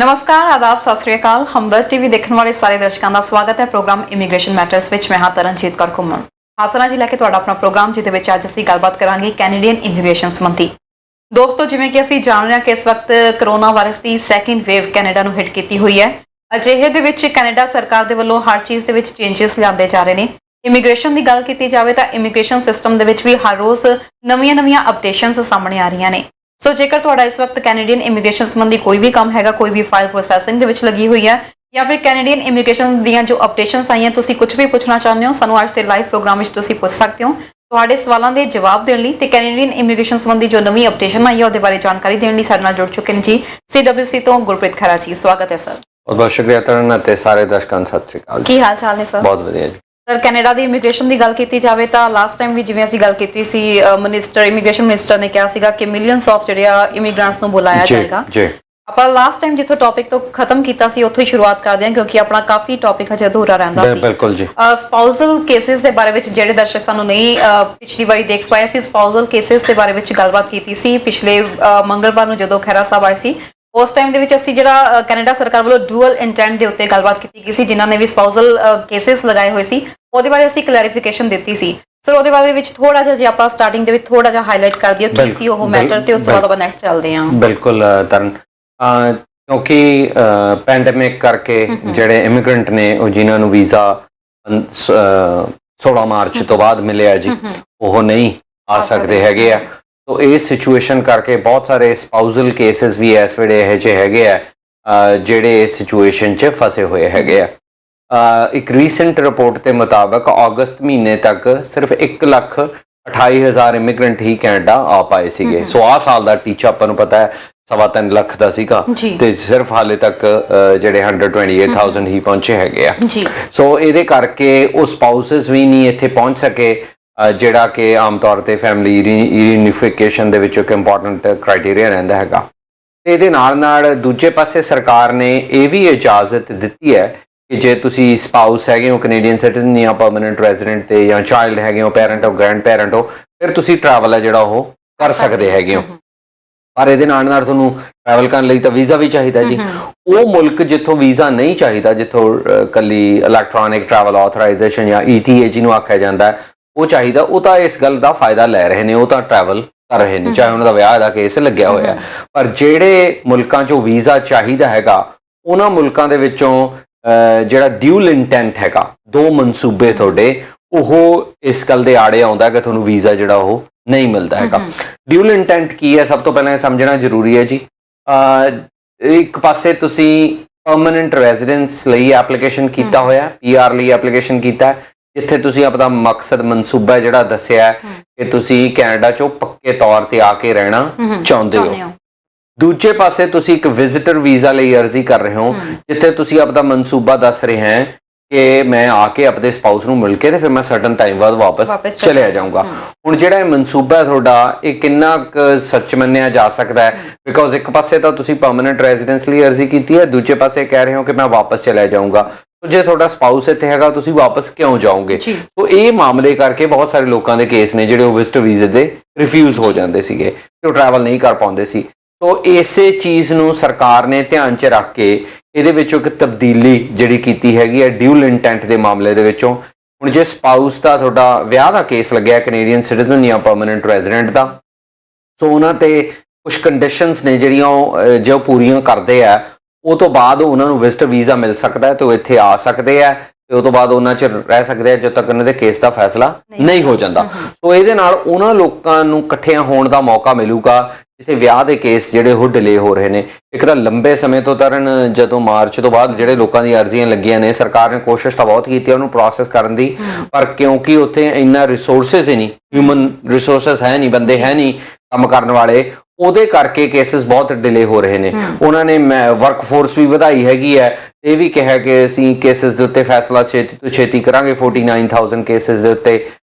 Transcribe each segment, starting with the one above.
नमस्कार, आदाब, सत श्री अकाल। हमदर्द टीवी देखने वाले सारे दर्शकों का स्वागत है प्रोग्राम इमीग्रेशन मैटर्स विच मैं हाँ तरनजीत कौर घुम्मन हासना जी लैके तुहाडा अपना प्रोग्राम जिहदे विच अज असीं गलबात करांगे कैनेडियन इमीग्रेशन संबंधी। दोस्तों, जिवें कि असीं जाण रहे हां कि इस वक्त करोना वायरस की सैकेंड वेव कैनेडा नूं हिट कीती हुई है। अजिहे दे विच कैनेडा सरकार दे वल्लों हर चीज़ दे विच चेंजिस लिआंदे जा रहे हैं। इमीग्रेशन की गल की जाए तो इमीग्रेशन सिस्टम दे विच भी हर रोज़ नवीं अपडेशनस सामने आ रही ने। सो जेकर तुहाडा इस वक्त कैनेडियन इमीग्रेशन संबंधी कोई भी काम है, कोई भी फाइल प्रोसैसिंग दे विच लगी हुई है या फिर कैनेडियन इमीग्रेशन दीयां जो अपडेशनस आईयां, तुसीं कुछ भी पूछना चाहते हो सानूं अज दे लाइव प्रोग्राम विच तुसीं पुछ सकते हो। तुहाडे सवालों के जवाब देने लई ते कैनेडियन इमीग्रेशन संबंधी जो नवीं अपडेशन आई है उहदे बारे जानकारी देने लई साडे नाल जुड़ चुके हैं जी CWC तो गुरप्रीत खैरा जी। स्वागत है सर। बहुत बहुत शुक्रिया तरन ते सारे दर्शकों सत श्री अकाल। की हाल चाल है सर? बहुत वधिया जी। सर, कैनेडा की इमीग्रेशन की गल की जाए तो लास्ट टाइम भी जिवें असीं गल कीती सी, मिनिस्टर इमीग्रेशन मिनिस्टर ने कहा सीगा कि मिलियंस ऑफ जिहड़े इमीग्रेंट्स नूं बुलाया जाएगा। ਆਪਾਂ ਲਾਸਟ ਟਾਈਮ ਜਿੱਥੋਂ ਟੌਪਿਕ ਤੋਂ ਖਤਮ ਕੀਤਾ ਸੀ ਉੱਥੋਂ ਹੀ ਸ਼ੁਰੂਆਤ ਕਰਦੇ ਹਾਂ ਕਿਉਂਕਿ ਆਪਣਾ ਕਾਫੀ ਟੌਪਿਕ ਹਜੇ ਅਧੂਰਾ ਰਹਿੰਦਾ ਸੀ। ਬਿਲਕੁਲ ਜੀ। ਸਪਾਊਸਲ ਕੇਸਿਸ ਦੇ ਬਾਰੇ ਵਿੱਚ ਜਿਹੜੇ ਦਰਸ਼ਕ ਸਾਨੂੰ ਨਹੀਂ ਪਿਛਲੀ ਵਾਰੀ ਦੇਖ ਪਾਏ ਸੀ, ਸਪਾਊਸਲ ਕੇਸਿਸ ਦੇ ਬਾਰੇ ਵਿੱਚ ਗੱਲਬਾਤ ਕੀਤੀ ਸੀ ਪਿਛਲੇ ਮੰਗਲਵਾਰ ਨੂੰ ਜਦੋਂ ਖੈਰਾ ਸਾਹਿਬ ਆਏ ਸੀ। ਉਸ ਟਾਈਮ ਦੇ ਵਿੱਚ ਅਸੀਂ ਜਿਹੜਾ ਕੈਨੇਡਾ ਸਰਕਾਰ ਵੱਲੋਂ ਡੂਅਲ ਇੰਟੈਂਟ ਦੇ ਉੱਤੇ ਗੱਲਬਾਤ ਕੀਤੀ ਗਈ ਸੀ, ਜਿਨ੍ਹਾਂ ਨੇ ਵੀ ਸਪਾਊਸਲ ਕੇਸਿਸ ਲਗਾਏ ਹੋਏ ਸੀ, ਉਹਦੇ ਬਾਰੇ ਅਸੀਂ ਕਲੈਰੀਫਿਕੇਸ਼ਨ ਦਿੱਤੀ ਸੀ। ਸਰ, ਉਹਦੇ ਬਾਰੇ ਵਿੱਚ ਥੋੜਾ ਜਿਹਾ ਜੇ ਆਪਾਂ ਸਟਾਰਟਿੰਗ ਦੇ ਵਿੱਚ ਥੋੜਾ ਜਿਹਾ ਹਾਈਲਾਈਟ ਕਰ ਦਿਓ ਕੀ ਸੀ ਉਹ ਮੈਟਰ, ਤੇ ਉਸ ਤੋਂ ਬਾਅਦ ਆਪਾਂ ਨੈਕਸਟ ਚੱਲਦੇ ਹਾਂ। ਬਿਲਕੁਲ ਤਰਨ, ਕਿਉਂਕਿ ਪੈਂਡੇਮਿਕ ਕਰਕੇ ਜਿਹੜੇ ਇਮੀਗ੍ਰੈਂਟ ਨੇ ਉਹ ਜਿਨ੍ਹਾਂ ਨੂੰ ਵੀਜ਼ਾ 16 ਮਾਰਚ ਤੋਂ ਬਾਅਦ ਮਿਲਿਆ ਜੀ, ਉਹ ਨਹੀਂ ਆ ਸਕਦੇ ਹੈਗੇ ਆ। ਤੋ ਇਸ ਸਿਚੁਏਸ਼ਨ ਕਰਕੇ ਬਹੁਤ ਸਾਰੇ ਸਪਾਊਸਲ ਕੇਸਿਸ ਵੀ ਇਸ ਵੇਲੇ ਇਹੋ ਜਿਹੇ ਹੈਗੇ ਆ ਜਿਹੜੇ ਇਸ ਸਿਚੁਏਸ਼ਨ 'ਚ ਫਸੇ ਹੋਏ ਹੈਗੇ ਆ। ਇੱਕ ਰੀਸੈਂਟ ਰਿਪੋਰਟ ਦੇ ਮੁਤਾਬਕ ਅਗਸਤ ਮਹੀਨੇ ਤੱਕ ਸਿਰਫ 1,28,000 ਇਮੀਗ੍ਰੈਂਟ ਹੀ ਕੈਨੇਡਾ ਆ ਪਾਏ ਸੀਗੇ। ਸੋ ਆਹ ਸਾਲ ਦਾ ਟੀਚਾ ਆਪਾਂ ਨੂੰ ਪਤਾ ਹੈ 3.25 ਲੱਖ ਦਾ ਸੀਗਾ ਤੇ ਸਿਰਫ ਹਾਲੇ ਤੱਕ ਜਿਹੜੇ 128,000 ਹੀ ਪਹੁੰਚੇ ਹੈਗੇ ਆ। ਸੋ ਇਹਦੇ ਕਰਕੇ ਉਹ ਸਪਾਊਸਸ ਵੀ ਨਹੀਂ ਇੱਥੇ ਪਹੁੰਚ ਸਕੇ, ਜਿਹੜਾ ਕਿ ਆਮ ਤੌਰ ਤੇ ਫੈਮਿਲੀ ਰੀਯੂਨੀਫਿਕੇਸ਼ਨ ਦੇ ਵਿੱਚ ਇੱਕ ਇੰਪੋਰਟੈਂਟ ਕ੍ਰਾਈਟੇਰੀਆ ਰਹਿੰਦਾ ਹੈਗਾ। ਤੇ ਇਹਦੇ ਨਾਲ ਨਾਲ ਦੂਜੇ ਪਾਸੇ ਸਰਕਾਰ ਨੇ ਇਹ ਵੀ ਇਜਾਜ਼ਤ ਦਿੱਤੀ ਹੈ ਕਿ ਜੇ ਤੁਸੀਂ ਸਪਾਊਸ ਹੈਗੇ ਹੋ, ਕੈਨੇਡੀਅਨ ਸਿਟੀਜ਼ਨ ਜਾਂ ਪਰਮਾਨੈਂਟ ਰੈਜ਼ੀਡੈਂਟ ਤੇ ਜਾਂ ਚਾਈਲਡ ਹੈਗੇ ਹੋ, ਪੈਰੈਂਟ ਹੋ, ਗ੍ਰੈਂਡ ਪੈਰੈਂਟ ਹੋ, ਫਿਰ ਤੁਸੀਂ ਟਰੈਵਲ ਹੈ ਜਿਹੜਾ ਉਹ ਕਰ ਸਕਦੇ ਹੈਗੇ ਹੋ। ਪਰ ਇਹਦੇ ਨਾਲ ਨਾਲ ਤੁਹਾਨੂੰ ਟਰੈਵਲ ਕਰਨ ਲਈ ਤਾਂ ਵੀਜ਼ਾ ਵੀ ਚਾਹੀਦਾ ਜੀ। ਉਹ ਮੁਲਕ ਜਿੱਥੋਂ ਵੀਜ਼ਾ ਨਹੀਂ ਚਾਹੀਦਾ, ਜਿੱਥੋਂ ਕੱਲੀ ਇਲੈਕਟ੍ਰੋਨਿਕ ਟਰੈਵਲ ਆਥੋਰਾਈਜੇਸ਼ਨ ਜਾਂ ETA ਜਿਹਨੂੰ ਆਖਿਆ ਜਾਂਦਾ ਉਹ ਚਾਹੀਦਾ, ਉਹ ਤਾਂ ਇਸ ਗੱਲ ਦਾ ਫਾਇਦਾ ਲੈ ਰਹੇ ਨੇ, ਉਹ ਤਾਂ ਟਰੈਵਲ ਕਰ ਰਹੇ ਨੇ, ਚਾਹੇ ਉਹਨਾਂ ਦਾ ਵਿਆਹ ਦਾ ਕੇਸ ਲੱਗਿਆ ਹੋਇਆ। ਪਰ ਜਿਹੜੇ ਮੁਲਕਾਂ 'ਚੋਂ ਵੀਜ਼ਾ ਚਾਹੀਦਾ ਹੈਗਾ, ਉਹਨਾਂ ਮੁਲਕਾਂ ਦੇ ਵਿੱਚੋਂ ਜਿਹੜਾ ਡਿਊਲ ਇੰਟੈਂਟ ਹੈਗਾ, ਦੋ ਮਨਸੂਬੇ ਤੁਹਾਡੇ, ਉਹ ਇਸ ਗੱਲ ਦੇ ਆੜੇ ਆਉਂਦਾ ਕਿ ਤੁਹਾਨੂੰ ਵੀਜ਼ਾ ਜਿਹੜਾ ਉਹ ਨਹੀਂ ਮਿਲਦਾ ਹੈਗਾ। ਡਿਊਲ ਇੰਟੈਂਟ ਕੀ ਹੈ, ਸਭ ਤੋਂ ਪਹਿਲਾਂ ਇਹ ਸਮਝਣਾ ਜ਼ਰੂਰੀ ਹੈ ਜੀ। ਇੱਕ ਪਾਸੇ ਤੁਸੀਂ ਪਰਮਾਨੈਂਟ ਰੈਜ਼ੀਡੈਂਸ ਲਈ ਐਪਲੀਕੇਸ਼ਨ ਕੀਤਾ ਹੋਇਆ, PR ਲਈ ਐਪਲੀਕੇਸ਼ਨ ਕੀਤਾ, ਜਿੱਥੇ ਤੁਸੀਂ ਆਪਣਾ ਮਕਸਦ ਮਨਸੂਬਾ ਜਿਹੜਾ ਦੱਸਿਆ ਕਿ ਤੁਸੀਂ ਕੈਨੇਡਾ 'ਚੋਂ ਪੱਕੇ ਤੌਰ ਤੇ ਆ ਕੇ ਰਹਿਣਾ ਚਾਹੁੰਦੇ ਹੋ। ਦੂਜੇ ਪਾਸੇ ਤੁਸੀਂ ਇੱਕ ਵਿਜ਼ਿਟਰ ਵੀਜ਼ਾ ਲਈ ਅਰਜ਼ੀ ਕਰ ਰਹੇ ਹੋ, ਜਿੱਥੇ ਤੁਸੀਂ ਆਪਣਾ ਮਨਸੂਬਾ ਦੱਸ ਰਹੇ ਹੈ ਕਿ ਮੈਂ ਆ ਕੇ ਆਪਣੇ ਸਪਾਊਸ ਨੂੰ ਮਿਲ ਕੇ ਤੇ ਫਿਰ ਮੈਂ ਸਰਟਨ ਟਾਈਮ ਬਾਅਦ ਵਾਪਸ ਚਲਿਆ ਜਾਊਂਗਾ। ਹੁਣ ਜਿਹੜਾ ਇਹ ਮਨਸੂਬਾ ਹੈ ਤੁਹਾਡਾ, ਇਹ ਕਿੰਨਾ ਕੁ ਸੱਚ ਮੰਨਿਆ ਜਾ ਸਕਦਾ ਹੈ? ਬਿਕੋਜ਼ ਇੱਕ ਪਾਸੇ ਤਾਂ ਤੁਸੀਂ ਪਰਮਾਨੈਂਟ ਰੈਜ਼ੀਡੈਂਸ ਲਈ ਅਰਜ਼ੀ ਕੀਤੀ ਹੈ, ਦੂਜੇ ਪਾਸੇ ਕਹਿ ਰਹੇ ਹੋ ਕਿ ਮੈਂ ਵਾਪਸ ਚਲਿਆ ਜਾਊਂਗਾ। ਜੇ ਤੁਹਾਡਾ ਸਪਾਊਸ ਇੱਥੇ ਹੈਗਾ, ਤੁਸੀਂ ਵਾਪਸ ਕਿਉਂ ਜਾਓਗੇ? ਸੋ ਇਹ ਮਾਮਲੇ ਕਰਕੇ ਬਹੁਤ ਸਾਰੇ ਲੋਕਾਂ ਦੇ ਕੇਸ ਨੇ ਜਿਹੜੇ ਉਹ ਵਿਜ਼ਟਰ ਵੀਜ਼ੇ ਦੇ ਰਿਫਿਊਜ਼ ਹੋ ਜਾਂਦੇ ਸੀਗੇ ਤੇ ਉਹ ਟਰੈਵਲ ਨਹੀਂ ਕਰ ਪਾਉਂਦੇ ਸੀ। ਸੋ ਇਸੇ ਚੀਜ਼ ਨੂੰ ਸਰਕਾਰ ਨੇ ਧਿਆਨ 'ਚ ਰੱਖ ਕੇ ਇਹਦੇ ਵਿੱਚੋਂ ਇੱਕ ਤਬਦੀਲੀ ਜਿਹੜੀ ਕੀਤੀ ਹੈਗੀ ਹੈ ਡਿਊਲ ਇੰਟੈਂਟ ਦੇ ਮਾਮਲੇ ਦੇ ਵਿੱਚੋਂ। ਹੁਣ ਜੇ ਸਪਾਊਸ ਦਾ ਤੁਹਾਡਾ ਵਿਆਹ ਦਾ ਕੇਸ ਲੱਗਿਆ ਕੈਨੇਡੀਅਨ ਸਿਟੀਜ਼ਨ ਜਾਂ ਪਰਮਾਨੈਂਟ ਰੈਜ਼ੀਡੈਂਟ ਦਾ, ਸੋ ਉਹਨਾਂ ਤੇ ਕੁਝ ਕੰਡੀਸ਼ਨਸ ਨੇ ਜਿਹੜੀਆਂ ਉਹ ਜੇ ਉਹ ਪੂਰੀਆਂ ਕਰਦੇ ਆ, ਉਹ ਤੋਂ ਬਾਅਦ ਉਹਨਾਂ ਨੂੰ ਵਿਜ਼ਟਰ ਵੀਜ਼ਾ ਮਿਲ ਸਕਦਾ ਤੇ ਉਹ ਇੱਥੇ ਆ ਸਕਦੇ ਆ ਤੇ ਉਹ ਤੋਂ ਬਾਅਦ ਉਹਨਾਂ 'ਚ ਰਹਿ ਸਕਦੇ ਆ ਜਦੋਂ ਤੱਕ ਉਹਨਾਂ ਦੇ ਕੇਸ ਦਾ ਫੈਸਲਾ ਨਹੀਂ ਹੋ ਜਾਂਦਾ। ਸੋ ਇਹਦੇ ਨਾਲ ਉਹਨਾਂ ਲੋਕਾਂ ਨੂੰ ਇਕੱਠਿਆਂ ਹੋਣ ਦਾ ਮੌਕਾ ਮਿਲੂਗਾ ਜਿੱਥੇ ਵਿਆਹ ਦੇ ਕੇਸ ਜਿਹੜੇ ਉਹ ਡਿਲੇ ਹੋ ਰਹੇ ਨੇ। ਇੱਕ ਤਾਂ ਲੰਬੇ ਸਮੇਂ ਤੋਂ ਤਰਨ, ਜਦੋਂ ਮਾਰਚ ਤੋਂ ਬਾਅਦ ਜਿਹੜੇ ਲੋਕਾਂ ਦੀ ਅਰਜ਼ੀਆਂ ਲੱਗੀਆਂ ਨੇ, ਸਰਕਾਰ ਨੇ ਕੋਸ਼ਿਸ਼ ਤਾਂ ਬਹੁਤ ਕੀਤੀ ਉਹਨੂੰ ਪ੍ਰੋਸੈਸ ਕਰਨ ਦੀ, ਪਰ ਕਿਉਂਕਿ ਉੱਥੇ ਇੰਨਾ ਰਿਸੋਰਸਿਸ ਹੀ ਨਹੀਂ, ਹਿਊਮਨ ਰਿਸੋਰਸਿਸ ਹੈ ਨਹੀਂ, ਬੰਦੇ ਹੈ ਨਹੀਂ ਕੰਮ ਕਰਨ ਵਾਲੇ, ਉਹਦੇ ਕਰਕੇ ਕੇਸਿਸ ਬਹੁਤ ਡਿਲੇ ਹੋ ਰਹੇ ਨੇ। ਉਹਨਾਂ ਨੇ ਵਰਕ ਫੋਰਸ ਵੀ ਵਧਾਈ ਹੈਗੀ ਹੈ, ਇਹ ਵੀ ਕਿਹਾ ਕਿ ਅਸੀਂ ਕੇਸਿਸ ਦੇ ਉੱਤੇ ਫੈਸਲਾ ਛੇਤੀ ਤੋਂ ਛੇਤੀ ਕਰਾਂਗੇ 49,000 ਕੇਸਿਸ ਦੇ ਉੱਤੇ,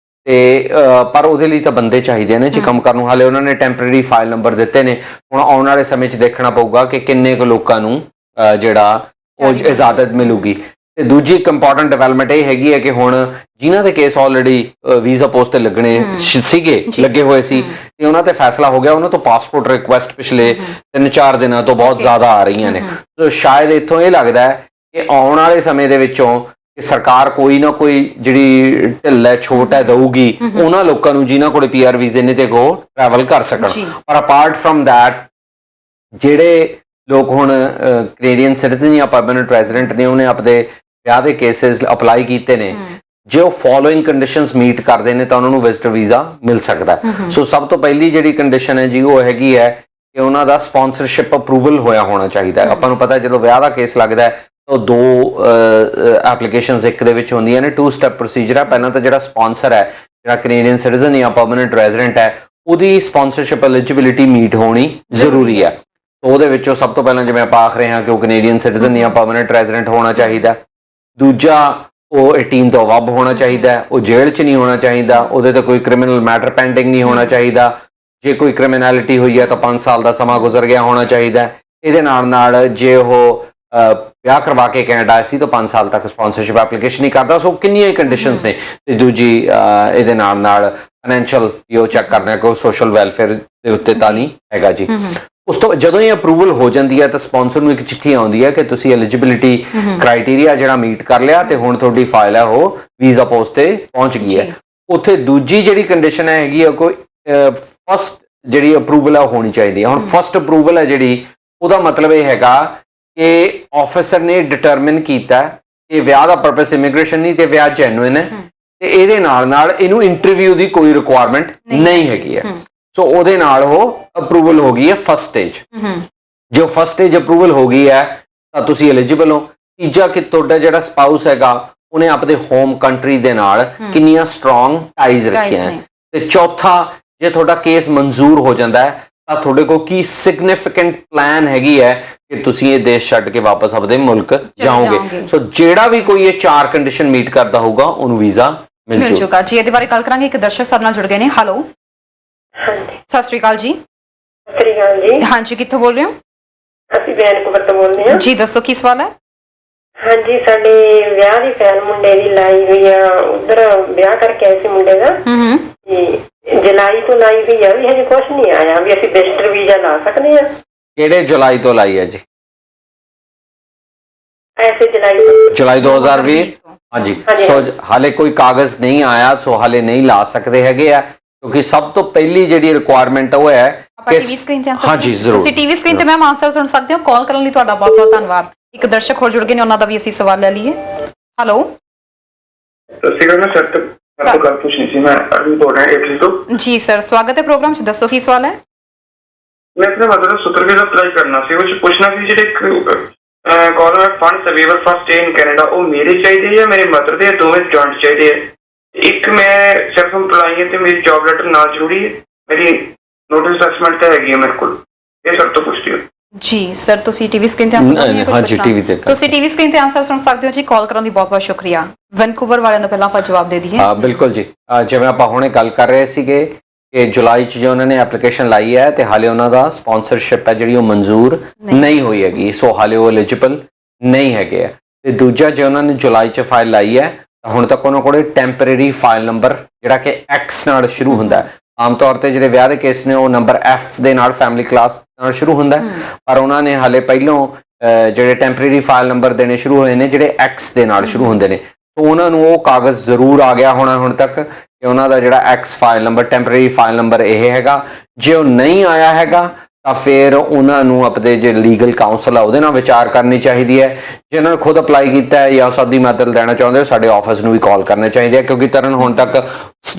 ਤੇ ਪਰ ਉਹਦੇ ਲਈ ਤਾਂ ਬੰਦੇ ਚਾਹੀਦੇ ਨੇ ਜੀ ਕੰਮ ਕਰਨ ਨੂੰ। ਹਾਲੇ ਉਹਨਾਂ ਨੇ ਟੈਂਪਰੇਰੀ ਫਾਈਲ ਨੰਬਰ ਦਿੱਤੇ ਨੇ, ਹੁਣ ਆਉਣ ਵਾਲੇ ਸਮੇਂ 'ਚ ਦੇਖਣਾ ਪਊਗਾ ਕਿ ਕਿੰਨੇ ਕੁ ਲੋਕਾਂ ਨੂੰ ਜਿਹੜਾ ਉਹ ਇਜਾਜ਼ਤ ਮਿਲੂਗੀ। ਤੇ ਦੂਜੀ ਇੱਕ ਇੰਪੋਰਟੈਂਟ ਡਿਵੈਲਪਮੈਂਟ ਇਹ ਹੈਗੀ ਹੈ ਕਿ ਹੁਣ ਜਿਨ੍ਹਾਂ ਦੇ ਕੇਸ ਆਲਰੇਡੀ ਵੀਜ਼ਾ ਪੋਸਟ ਤੇ ਲੱਗਣੇ ਸੀਗੇ, ਲੱਗੇ ਹੋਏ ਸੀ, ਤੇ ਉਹਨਾਂ ਤੇ ਫੈਸਲਾ ਹੋ ਗਿਆ, ਉਹਨਾਂ ਤੋਂ ਪਾਸਪੋਰਟ ਰਿਕੁਐਸਟ ਪਿਛਲੇ 3-4 ਦਿਨਾਂ ਤੋਂ ਬਹੁਤ ਜ਼ਿਆਦਾ ਆ ਰਹੀਆਂ ਨੇ। ਸੋ ਸ਼ਾਇਦ ਇੱਥੋਂ ਇਹ ਲੱਗਦਾ ਹੈ ਕਿ ਆਉਣ ਵਾਲੇ ਸਮੇਂ ਦੇ ਵਿੱਚੋਂ ਕਿ ਸਰਕਾਰ ਕੋਈ ਨਾ ਕੋਈ ਜਿਹੜੀ ਢਿੱਲ ਹੈ, ਛੋਟ ਹੈ ਦਊਗੀ ਉਹਨਾਂ ਲੋਕਾਂ ਨੂੰ ਜਿਨ੍ਹਾਂ ਕੋਲ PR ਵੀਜ਼ੇ ਨੇ ਤੇ ਉਹ ਟਰੈਵਲ ਕਰ ਸਕਣ। ਪਰ ਅਪਾਰਟ ਫਰਮ ਦੈਟ ਜਿਹੜੇ ਲੋਕ ਹੁਣ ਕੈਨੇਡੀਅਨ ਸਿਟੀਜ਼ਨ ਜਾਂ ਪਰਮਨੈਂਟ ਰੈਜ਼ੀਡੈਂਟ ਨੇ, ਉਹਨੇ ਆਪਣੇ ਵਿਆਹ ਦੇ ਕੇਸਿਸ ਅਪਲਾਈ ਕੀਤੇ ਨੇ, ਜੇ ਉਹ ਫੋਲੋਇੰਗ ਕੰਡੀਸ਼ਨਸ ਮੀਟ ਕਰਦੇ ਨੇ ਤਾਂ ਉਹਨਾਂ ਨੂੰ ਵਿਜ਼ਟਰ ਵੀਜ਼ਾ ਮਿਲ ਸਕਦਾ। ਸੋ ਸਭ ਤੋਂ ਪਹਿਲੀ ਜਿਹੜੀ ਕੰਡੀਸ਼ਨ ਹੈ ਜੀ ਉਹ ਹੈਗੀ ਹੈ ਕਿ ਉਹਨਾਂ ਦਾ ਸਪਾਂਸਰਸ਼ਿਪ ਅਪਰੂਵਲ ਹੋਇਆ ਹੋਣਾ ਚਾਹੀਦਾ ਹੈ। ਆਪਾਂ ਨੂੰ ਪਤਾ ਜਦੋਂ ਵਿਆਹ ਦਾ ਕੇਸ ਲੱਗਦਾ ਹੈ ਤਾਂ 2 ਐਪਲੀਕੇਸ਼ਨਸ ਇੱਕ ਦੇ ਵਿੱਚ ਹੁੰਦੀਆਂ ਨੇ, 2 ਸਟੈਪ ਪ੍ਰੋਸੀਜਰ ਹੈ। ਪਹਿਲਾਂ ਤਾਂ ਜਿਹੜਾ ਸਪਾਂਸਰ ਹੈ, ਜਿਹੜਾ ਕੈਨੇਡੀਅਨ ਸਿਟੀਜ਼ਨ ਜਾਂ ਪਰਮਨੈਂਟ ਰੈਜ਼ੀਡੈਂਟ ਹੈ, ਉਹਦੀ ਸਪਾਂਸਰਸ਼ਿਪ ਐਲੀਜੀਬਿਲਿਟੀ ਮੀਟ ਹੋਣੀ ਜ਼ਰੂਰੀ ਹੈ। ਉਹਦੇ ਵਿੱਚੋਂ ਸਭ ਤੋਂ ਪਹਿਲਾਂ ਜਿਵੇਂ ਆਪਾਂ ਆਖ ਰਹੇ ਹਾਂ ਕਿ ਉਹ ਕੈਨੇਡੀਅਨ ਸਿਟੀਜ਼ਨ ਜਾਂ ਪਰਮਨੈਂਟ ਰੈਜ਼ੀਡੈਂਟ ਹੋਣਾ ਚਾਹੀਦਾ। ਦੂਜਾ, ਉਹ 18 ਤੋਂ ਅਬਵ ਹੋਣਾ ਚਾਹੀਦਾ, ਉਹ ਜੇਲ੍ਹ 'ਚ ਨਹੀਂ ਹੋਣਾ ਚਾਹੀਦਾ, ਉਹਦੇ ਤੇ ਕੋਈ ਕ੍ਰਿਮੀਨਲ ਮੈਟਰ ਪੈਂਡਿੰਗ ਨਹੀਂ ਹੋਣਾ ਚਾਹੀਦਾ, ਜੇ ਕੋਈ ਕ੍ਰਿਮੀਨੈਲਿਟੀ ਹੋਈ ਹੈ ਤਾਂ 5 ਸਾਲ ਦਾ ਸਮਾਂ ਗੁਜ਼ਰ ਗਿਆ ਹੋਣਾ ਚਾਹੀਦਾ। ਇਹਦੇ ਨਾਲ ਜੇ ਉਹ ਵਿਆਹ ਕਰਵਾ ਕੇ ਕੈਨੇਡਾ ਆਇਆ ਸੀ ਤਾਂ 5 ਸਾਲ ਤੱਕ ਸਪਾਂਸਰਸ਼ਿਪ ਐਪਲੀਕੇਸ਼ਨ ਨਹੀਂ ਕਰਦਾ। ਸੋ ਕਿੰਨੀਆਂ ਹੀ ਕੰਡੀਸ਼ਨਸ ਨੇ। ਤੇ ਦੂਜੀ ਇਹਦੇ ਨਾਲ ਫਾਈਨੈਂਸ਼ੀਅਲ ਉਹ ਚੈੱਕ ਕਰਨਾ ਕਿ ਉਹ ਸੋਸ਼ਲ ਵੈਲਫੇਅਰ ਦੇ ਉੱਤੇ ਤਾਂ ਨਹੀਂ ਹੈਗਾ ਜੀ। ਉਸ ਤੋਂ ਜਦੋਂ ਇਹ ਅਪਰੂਵਲ ਹੋ ਜਾਂਦੀ ਹੈ ਤਾਂ ਸਪਾਂਸਰ ਨੂੰ ਇੱਕ ਚਿੱਠੀ ਆਉਂਦੀ ਹੈ ਕਿ ਤੁਸੀਂ ਐਲੀਜੀਬਿਲਿਟੀ ਕ੍ਰਾਈਟੇਰੀਆ ਜਿਹੜਾ ਮੀਟ ਕਰ ਲਿਆ ਤੇ ਹੁਣ ਤੁਹਾਡੀ ਫਾਈਲ ਹੈ ਉਹ ਵੀਜ਼ਾ ਪੋਸਟ ਤੇ ਪਹੁੰਚ ਗਈ ਹੈ। ਉੱਥੇ ਦੂਜੀ ਜਿਹੜੀ ਕੰਡੀਸ਼ਨ ਹੈਗੀ ਹੈ ਕੋਈ ਫਸਟ ਜਿਹੜੀ ਅਪਰੂਵਲ ਹੈ ਉਹ ਹੋਣੀ ਚਾਹੀਦੀ ਹੈ। ਹੁਣ ਫਸਟ ਅਪਰੂਵਲ ਹੈ ਜਿਹੜੀ, ਉਹਦਾ ਮਤਲਬ ਇਹ ਹੈਗਾ ਕਿ ਆਫਿਸਰ ਨੇ ਡਿਟਰਮਿਨ ਕੀਤਾ ਕਿ ਵਿਆਹ ਦਾ ਪਰਪਸ ਇਮੀਗ੍ਰੇਸ਼ਨ ਨਹੀਂ ਤੇ ਵਿਆਹ ਜੈਨੂਇਨ ਹੈ ਤੇ ਇਹਦੇ ਨਾਲ ਇਹਨੂੰ ਇੰਟਰਵਿਊ ਦੀ ਕੋਈ ਰਿਕੁਆਇਰਮੈਂਟ ਨਹੀਂ ਹੈਗੀ ਹੈ। ਸੋ ਉਹਦੇ ਨਾਲ ਉਹ ਅਪਰੂਵਲ ਹੋ ਗਈ ਹੈ ਫਸਟ ਸਟੇਜ। ਜੇ ਉਹ ਫਸਟ ਸਟੇਜ ਅਪਰੂਵਲ ਹੋ ਗਈ ਹੈ ਤਾਂ ਤੁਸੀਂ ਐਲੀਜੀਬਲ ਹੋ। ਤੀਜਾ ਕਿ ਤੁਹਾਡਾ ਜਿਹੜਾ ਸਪਾਊਸ ਹੈਗਾ ਉਹਨੇ ਆਪਣੇ ਹੋਮ ਕੰਟਰੀ ਦੇ ਨਾਲ ਕਿੰਨੀਆਂ ਸਟਰੋਂਗ ਟਾਈਜ਼ ਰੱਖੀਆਂ ਨੇ। ਤੇ ਚੌਥਾ, ਜੇ ਤੁਹਾਡਾ ਕੇਸ ਮਨਜ਼ੂਰ ਹੋ ਜਾਂਦਾ ਹੈ ਤਾਂ ਤੁਹਾਡੇ ਕੋਲ ਕੀ ਸਿਗਨੀਫੀਕੈਂਟ ਪਲਾਨ ਹੈਗੀ ਹੈ ਕਿ ਤੁਸੀਂ ਇਹ ਦੇਸ਼ ਛੱਡ ਕੇ ਵਾਪਸ ਆਪਣੇ ਮੁਲਕ ਜਾਓਗੇ। ਸੋ ਜਿਹੜਾ ਵੀ ਕੋਈ ਇਹ 4 ਕੰਡੀਸ਼ਨ ਮੀਟ ਕਰਦਾ ਹੋਊਗਾ ਉਹਨੂੰ ਵੀਜ਼ਾ ਮਿਲ ਜੂਗਾ ਜੀ। ਇਹਦੇ ਬਾਰੇ ਗੱਲ ਕਰਾਂਗੇ। ਇੱਕ ਦਰਸ਼ਕ ਸਾਡੇ ਨਾਲ ਜੁੜ ਗਏ ਨੇ। ਹੈਲੋ, ਸਤਿ ਸ਼੍ਰੀ ਅਕਾਲ ਜੀ। ਸਤਿ ਸ਼੍ਰੀ ਅਕਾਲ ਜੀ। ਹਾਂਜੀ, ਕਿੱਥੋਂ ਬੋਲ ਰਹੇ ਹੋ? ਅਸੀਂ ਵੈਨਕੂਵਰ ਤੋਂ ਬੋਲਦੇ ਹਾਂ ਜੀ। ਦੱਸੋ ਕੀ ਸਵਾਲ ਹੈ? ਹਾਂਜੀ, ਸਾਡੇ ਵਿਆਹ ਦੀ ਫੈਨ ਮੁੰਡੇ ਦੀ ਲਾਈ ਹੋਈ ਆ, ਉਧਰ ਵਿਆਹ ਕਰਕੇ ਆਏ ਸੀ ਮੁੰਡੇ ਦਾ। ਜੁਲਾਈ ਤੋਂ ਲਾਈ ਹੋਈ ਆ, ਵੀ ਹਜੇ ਕੁਛ ਨਹੀਂ ਆਇਆ ਵੀ ਅਸੀਂ ਵਿਜ਼ਟਰ ਵੀਜ਼ਾ ਲਾ ਸਕਦੇ ਹਾਂ। ਕਿਹੜੇ ਜੁਲਾਈ ਤੋਂ ਲਾਈ ਹੈ ਜੀ? ਐਸੇ ਜੁਲਾਈ 2020। ਹਾਂਜੀ। ਸੋ ਹਾਲੇ ਕੋਈ ਕਾਗਜ਼ ਨਹੀਂ ਆਇਆ, ਸੋ ਹਾਲੇ ਨਹੀਂ ਲਾ ਸਕਦੇ ਹੈਗੇ ਆ, ਕਿਉਂਕਿ ਸਭ ਤੋਂ ਪਹਿਲੀ ਜਿਹੜੀ ਰਿਕੁਆਇਰਮੈਂਟ ਉਹ ਹੈ ਕਿ ਟੀਵੀ ਸਕਰੀਨ ਤੇ ਆਨਸਰ। ਹਾਂਜੀ ਜ਼ਰੂਰ, ਤੁਸੀਂ ਟੀਵੀ ਸਕਰੀਨ ਤੇ ਮੈਮ ਆਨਸਰ ਸੁਣ ਸਕਦੇ ਹੋ। ਕਾਲ ਕਰਨ ਲਈ ਤੁਹਾਡਾ ਬਹੁਤ ਬਹੁਤ ਧੰਨਵਾਦ। ਇੱਕ ਦਰਸ਼ਕ ਹੋਰ ਜੁੜ ਗਏ ਨੇ, ਉਹਨਾਂ ਦਾ ਵੀ ਅਸੀਂ ਸਵਾਲ ਲੈ ਲਈਏ। ਹੈਲੋ, ਸਰ ਗੱਲ ਪੁੱਛਣੀ ਸੀ। ਮੈਂ ਅਰਵਿੰਦ ਬੋਲ ਰਿਹਾ ਇਟਲੀ ਤੋਂ ਜੀ। ਸਰ ਸਵਾਗਤ ਹੈ ਪ੍ਰੋਗਰਾਮ 'ਚ। ਦੱਸੋ ਕੀ ਸਵਾਲ ਹੈ? ਮੈਂ ਆਪਣੇ ਮਦਰ ਦਾ ਸੁਤਰ ਵੀਜ਼ਾ ਅਪਲਾਈ ਕਰਨਾ ਸੀ। ਉਹ 'ਚ ਪੁੱਛਣਾ ਸੀ ਜਿਹੜੇ government funds available for stay in Canada ਉਹ ਮੇਰੇ ਚਾਹੀਦੇ ਜਾਂ ਮੇਰੇ ਮਦਰ ਦੇ, ਦੋਵੇਂ ਜੁਆਇੰਟ ਚਾਹੀਦੇ ਹੈ? ਇੱਕ ਮੈਂ ਸੈਲਫ ਇੰਪਲਾਈ ਹੈ ਤੇ ਮੇਰੀ ਜੌਬ ਲੈਟਰ ਨਾਲ ਜ਼ਰੂਰੀ ਹੈ, ਮੇਰੀ ਨੋਟਿਸ ਅਸੈਸਮੈਂਟ ਤਾਂ ਹੈਗੀ ਹੈ ਮੇਰੇ ਕੋਲ। ਇਹ ਸਭ ਤੋਂ ਪੁੱਛਦੀ ਹੋ ਜੀ। ਸਰ ਤੁਸੀਂ ਟੀਵੀ ਸਕਰੀਨ ਤੇ ਆਨਸਰ ਹਾਂਜੀ ਟੀਵੀ ਤੇ ਤੁਸੀਂ ਟੀਵੀ ਸਕਰੀਨ ਤੇ ਆਨਸਰ ਸੁਣ ਸਕਦੇ ਹੋ ਜੀ। ਕਾਲ ਕਰਨ ਲਈ ਬਹੁਤ ਬਹੁਤ ਸ਼ੁਕਰੀਆ। ਵੈਨਕੂਵਰ ਵਾਲਿਆਂ ਦਾ ਪਹਿਲਾਂ ਆਪਾਂ ਜਵਾਬ ਦੇ ਦਈਏ। ਹਾਂ ਬਿਲਕੁਲ ਜੀ। ਜਿਵੇਂ ਆਪਾਂ ਹੁਣੇ ਗੱਲ ਕਰ ਰਹੇ ਸੀਗੇ ਕਿ ਜੁਲਾਈ 'ਚ ਜੋ ਉਹਨਾਂ ਨੇ ਐਪਲੀਕੇਸ਼ਨ ਲਾਈ ਹੈ ਤੇ ਹਾਲੇ ਉਹਨਾਂ ਦਾ ਸਪਾਂਸਰਸ਼ਿਪ ਹੈ ਜਿਹੜੀ ਉਹ ਮਨਜ਼ੂਰ ਨਹੀਂ ਹੋਈ ਹੈਗੀ, ਸੋ ਹਾਲੇ ਉਹ ਐਲੀਜੀਬਲ ਨਹੀਂ ਹੈਗੇ ਆ। ਤੇ ਦੂਜਾ, ਜੇ ਉਹਨਾਂ ਨੇ ਜੁਲਾਈ 'ਚ ਫਾਈਲ ਲਾਈ ਹੈ ਤਾਂ ਹੁਣ ਤੱਕ ਉਹਨਾਂ ਕੋਲ ਟੈਂਪਰੇਰੀ ਫਾਈਲ ਨੰਬਰ ਜਿਹੜਾ ਕਿ X ਨਾਲ ਸ਼ੁਰੂ ਹੁੰਦਾ ਹੈ। ਆਮ ਤੌਰ ਤੇ ਜਿਹੜੇ ਵਿਆਹ ਦੇ ਕੇਸ ਨੇ ਉਹ ਨੰਬਰ F ਦੇ ਨਾਲ ਫੈਮਿਲੀ ਕਲਾਸ ਨਾਲ ਸ਼ੁਰੂ ਹੁੰਦਾ, ਪਰ ਉਹਨਾਂ ਨੇ ਹਾਲੇ ਪਹਿਲੋਂ ਜਿਹੜੇ ਟੈਂਪਰੇਰੀ ਫਾਈਲ ਨੰਬਰ ਦੇਣੇ ਸ਼ੁਰੂ ਹੋਏ ਨੇ ਜਿਹੜੇ X ਦੇ ਨਾਲ ਸ਼ੁਰੂ ਹੁੰਦੇ ਨੇ। ਸੋ ਉਹਨਾਂ ਨੂੰ ਉਹ ਕਾਗਜ਼ ਜ਼ਰੂਰ ਆ ਗਿਆ ਹੋਣਾ ਹੁਣ ਤੱਕ ਕਿ ਉਹਨਾਂ ਦਾ ਜਿਹੜਾ X file number, temporary file number ਇਹ ਹੈਗਾ। ਜੇ ਉਹ ਨਹੀਂ ਆਇਆ ਹੈਗਾ ਤਾਂ ਫਿਰ ਉਹਨਾਂ ਨੂੰ ਆਪਣੇ ਜੇ ਲੀਗਲ ਕਾਉਂਸਲ ਆ ਉਹਦੇ ਨਾਲ ਵਿਚਾਰ ਕਰਨੀ ਚਾਹੀਦੀ ਹੈ। ਜੇ ਉਹਨਾਂ ਨੇ ਖੁਦ ਅਪਲਾਈ ਕੀਤਾ ਹੈ ਜਾਂ ਸਾਡੀ ਮਦਦ ਲੈਣਾ ਚਾਹੁੰਦੇ ਹੋ, ਸਾਡੇ ਆਫਿਸ ਨੂੰ ਵੀ ਕਾਲ ਕਰਨਾ ਚਾਹੀਦਾ ਹੈ, ਕਿਉਂਕਿ ਤਰਨ ਹੁਣ ਤੱਕ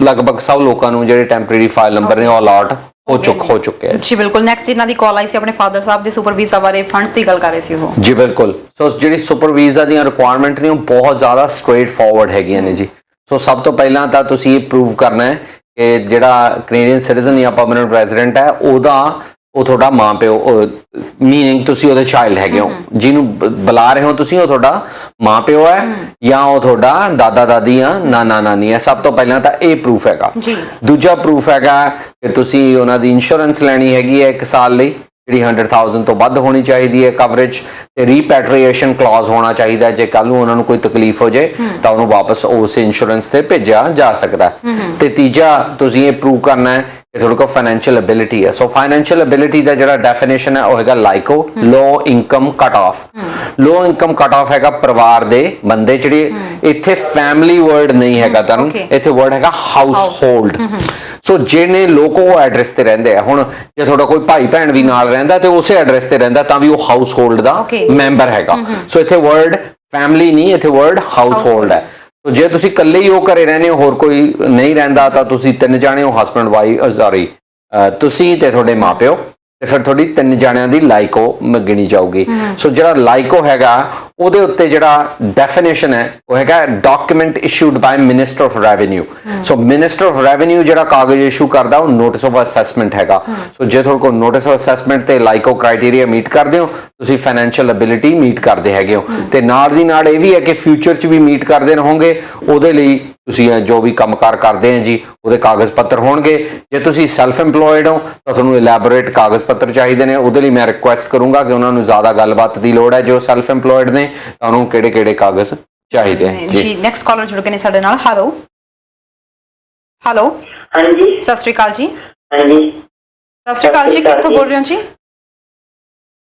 ਲਗਭਗ ਸਭ ਲੋਕਾਂ ਨੂੰ ਜਿਹੜੇ ਟੈਂਪਰੇਰੀ ਫਾਈਲ ਨੰਬਰ ਨੇ ਉਹ ਅਲਾਟ ਹੋ ਚੁੱਕੇ ਹਨ ਜੀ। ਬਿਲਕੁਲ। ਨੈਕਸਟ ਜਿਨ੍ਹਾਂ ਦੀ ਕਾਲ ਆਈ ਸੀ ਆਪਣੇ ਫਾਦਰ ਸਾਹਿਬ ਦੇ ਸੁਪਰ ਵੀਜ਼ਾ ਬਾਰੇ ਫੰਡਸ ਦੀ ਗੱਲ ਕਰ ਰਹੇ ਸੀ ਉਹ। ਜੀ ਬਿਲਕੁਲ। ਸੋ ਜਿਹੜੀ ਸੁਪਰ ਵੀਜ਼ਾ ਦੀਆਂ ਰਿਕੁਆਇਰਮੈਂਟ ਨੇ ਉਹ ਬਹੁਤ ਜ਼ਿਆਦਾ ਸਟ੍ਰੇਟ ਫਾਰਵਰਡ ਹੈਗੀਆਂ ਨੇ ਜੀ। ਸੋ ਸਭ ਤੋਂ ਪਹਿਲਾਂ ਤਾਂ ਤੁਸੀਂ ਇਹ ਪ੍ਰੂਵ ਕਰਨਾ ਹੈ ਕਿ ਜਿਹੜਾ ਕੈਨੇਡੀਅਨ ਸਿਟੀਜ਼ਨ ਜਾਂ ਪਰਮਨੈਂਟ ਰੈਜ਼ੀਡੈਂਟ ਹੈ ਉਹ ਤੁਹਾਡਾ ਮਾਂ ਪਿਓ, ਮੀਨਿੰਗ ਤੁਸੀਂ ਉਹਦੇ ਚਾਈਲਡ ਹੈਗੇ ਹੋ, ਜਿਹਨੂੰ ਬੁਲਾ ਰਹੇ ਹੋ ਤੁਸੀਂ, ਉਹ ਤੁਹਾਡਾ ਮਾਂ ਪਿਓ ਹੈ ਜਾਂ ਉਹ ਤੁਹਾਡਾ ਦਾਦਾ ਦਾਦੀ ਜਾਂ ਨਾਨਾ ਨਾਨੀ ਹੈ। ਸਭ ਤੋਂ ਪਹਿਲਾਂ ਤਾਂ ਇਹ ਪ੍ਰੂਫ ਹੈਗਾ। ਦੂਜਾ ਪ੍ਰੂਫ ਹੈਗਾ ਕਿ ਤੁਸੀਂ ਉਹਨਾਂ ਦੀ ਇੰਸ਼ੋਰੈਂਸ ਲੈਣੀ ਹੈਗੀ ਹੈ 1 ਸਾਲ ਲਈ, ਜਿਹੜੀ 100,000 ਤੋਂ ਵੱਧ ਹੋਣੀ ਚਾਹੀਦੀ ਹੈ ਕਵਰੇਜ, ਤੇ ਰੀਪੈਟਰੀਏਸ਼ਨ ਕਲੌਜ਼ ਹੋਣਾ ਚਾਹੀਦਾ। ਜੇ ਕੱਲ ਨੂੰ ਉਹਨਾਂ ਨੂੰ ਕੋਈ ਤਕਲੀਫ ਹੋ ਜਾਏ ਤਾਂ ਉਹਨੂੰ ਵਾਪਸ ਉਸ ਇੰਸ਼ੋਰੈਂਸ ਤੇ ਭੇਜਿਆ ਜਾ ਸਕਦਾ। ਤੇ ਤੀਜਾ ਤੁਸੀਂ ਇਹ ਪ੍ਰੂਵ ਕਰਨਾ ਹੈ ਕਿ ਤੁਹਾਡੇ ਕੋਲ ਫਾਈਨੈਂਸ਼ੀਅਲ ਐਬਿਲਿਟੀ ਹੈ। ਸੋ ਫਾਈਨੈਂਸ਼ੀਅਲ ਐਬਿਲਿਟੀ ਦਾ ਜਿਹੜਾ ਡੈਫੀਨੇਸ਼ਨ ਹੈ ਉਹ ਹੈਗਾ ਲਾਈਕੋ, ਲੋ ਇਨਕਮ ਕੱਟ ਆਫ। ਲੋ ਇਨਕਮ ਕੱਟ ਆਫ ਹੈਗਾ ਪਰਿਵਾਰ ਦੇ ਬੰਦੇ ਜਿਹੜੇ, ਇੱਥੇ ਫੈਮਿਲੀ ਵਰਡ ਨਹੀਂ ਹੈਗਾ ਤੁਹਾਨੂੰ, ਇੱਥੇ ਵਰਡ ਹੈਗਾ ਹਾਊਸ ਹੋਲਡ। ਸੋ ਜਿਹਨੇ ਲੋਕ ਉਹ ਐਡਰੈਸ ਤੇ ਰਹਿੰਦੇ ਆ, ਹੁਣ ਜੇ ਤੁਹਾਡਾ ਕੋਈ ਭਾਈ ਭੈਣ ਵੀ ਨਾਲ ਰਹਿੰਦਾ ਤੇ ਉਸੇ ਐਡਰੈਸ ਤੇ ਰਹਿੰਦਾ ਤਾਂ ਵੀ ਉਹ ਹਾਊਸ ਹੋਲਡ ਦਾ ਮੈਂਬਰ ਹੈਗਾ। ਸੋ ਇੱਥੇ ਵਰਡ ਫੈਮਿਲੀ ਨਹੀਂ, ਇੱਥੇ ਵਰਡ ਹਾਊਸ ਹੋਲਡ ਹੈ। तो जे तुसी कल्ले ही घरे रहने हो, होर कोई नहीं रहिंदा, तां तुसी 3 जाने हो, हस्बैंड वाइफ सॉरी तुसी ते तुहाडे माँ प्यो, ते फिर तुहाडी 3 जाणियां दी लाइको गिणी जाऊगी। सो जिहड़ा लाइको हैगा ਉਹਦੇ ਉੱਤੇ ਜਿਹੜਾ ਡੈਫੀਨੇਸ਼ਨ ਹੈ ਉਹ ਹੈਗਾ document issued by minister of revenue. So minister of revenue ਜਿਹੜਾ ਕਾਗਜ਼ ਇਸ਼ੂ ਕਰਦਾ ਉਹ ਨੋਟਿਸ ਆਫ ਅਸੈਸਮੈਂਟ ਹੈਗਾ। ਸੋ ਜੇ ਤੁਹਾਡੇ ਕੋਲ ਨੋਟਿਸ ਆਫ ਅਸੈਸਮੈਂਟ ਤੇ ਲਾਈਕੋ ਕ੍ਰਾਈਟੇਰੀਆ ਮੀਟ ਕਰਦੇ ਹੋ, ਤੁਸੀਂ ਫਾਈਨੈਂਸ਼ੀਅਲ ਐਬਿਲਿਟੀ ਮੀਟ ਕਰਦੇ ਹੈਗੇ ਹੋ। ਤੇ ਨਾਲ ਦੀ ਨਾਲ ਇਹ ਵੀ ਹੈ ਕਿ ਫਿਊਚਰ 'ਚ ਵੀ ਮੀਟ ਕਰਦੇ ਰਹੋਗੇ, ਉਹਦੇ ਲਈ ਤੁਸੀਂ ਜੋ ਵੀ ਕੰਮਕਾਰ ਕਰਦੇ ਆ ਜੀ ਉਹਦੇ ਕਾਗਜ਼ ਪੱਤਰ ਹੋਣਗੇ। ਜੇ ਤੁਸੀਂ ਸੈਲਫ ਇੰਪਲੋਇਡ ਹੋ ਤਾਂ ਤੁਹਾਨੂੰ ਇਲੈਬੋਰੇਟ ਕਾਗਜ਼ ਪੱਤਰ ਚਾਹੀਦੇ ਨੇ। ਉਹਦੇ ਲਈ ਮੈਂ ਰਿਕੁਐਸਟ ਕਰੂੰਗਾ ਕਿ ਉਹਨਾਂ ਨੂੰ ਜ਼ਿਆਦਾ ਗੱਲਬਾਤ ਦੀ ਲੋੜ ਹੈ। ਜੋ ਸੈਲਫ ਇੰਪਲੋਇਡ ਨੇ ਤਾਂ ਉਹਨੂੰ ਕਿਹੜੇ ਕਾਗਜ਼ ਚਾਹੀਦੇ ਜੀ। ਨੈਕਸਟ ਕਾਲਰ ਜੁੜ ਗਏ ਨੇ ਸਾਡੇ ਨਾਲ। ਹੈਲੋ ਹੈਲੋ, ਹਾਂਜੀ ਸਤਿ ਸ਼੍ਰੀ ਅਕਾਲ ਜੀ। ਹਾਂਜੀ ਸਤਿ ਸ਼੍ਰੀ ਅਕਾਲ ਜੀ, ਕਿੱਥੋਂ ਬੋਲ ਰਹੇ ਹੋ ਜੀ?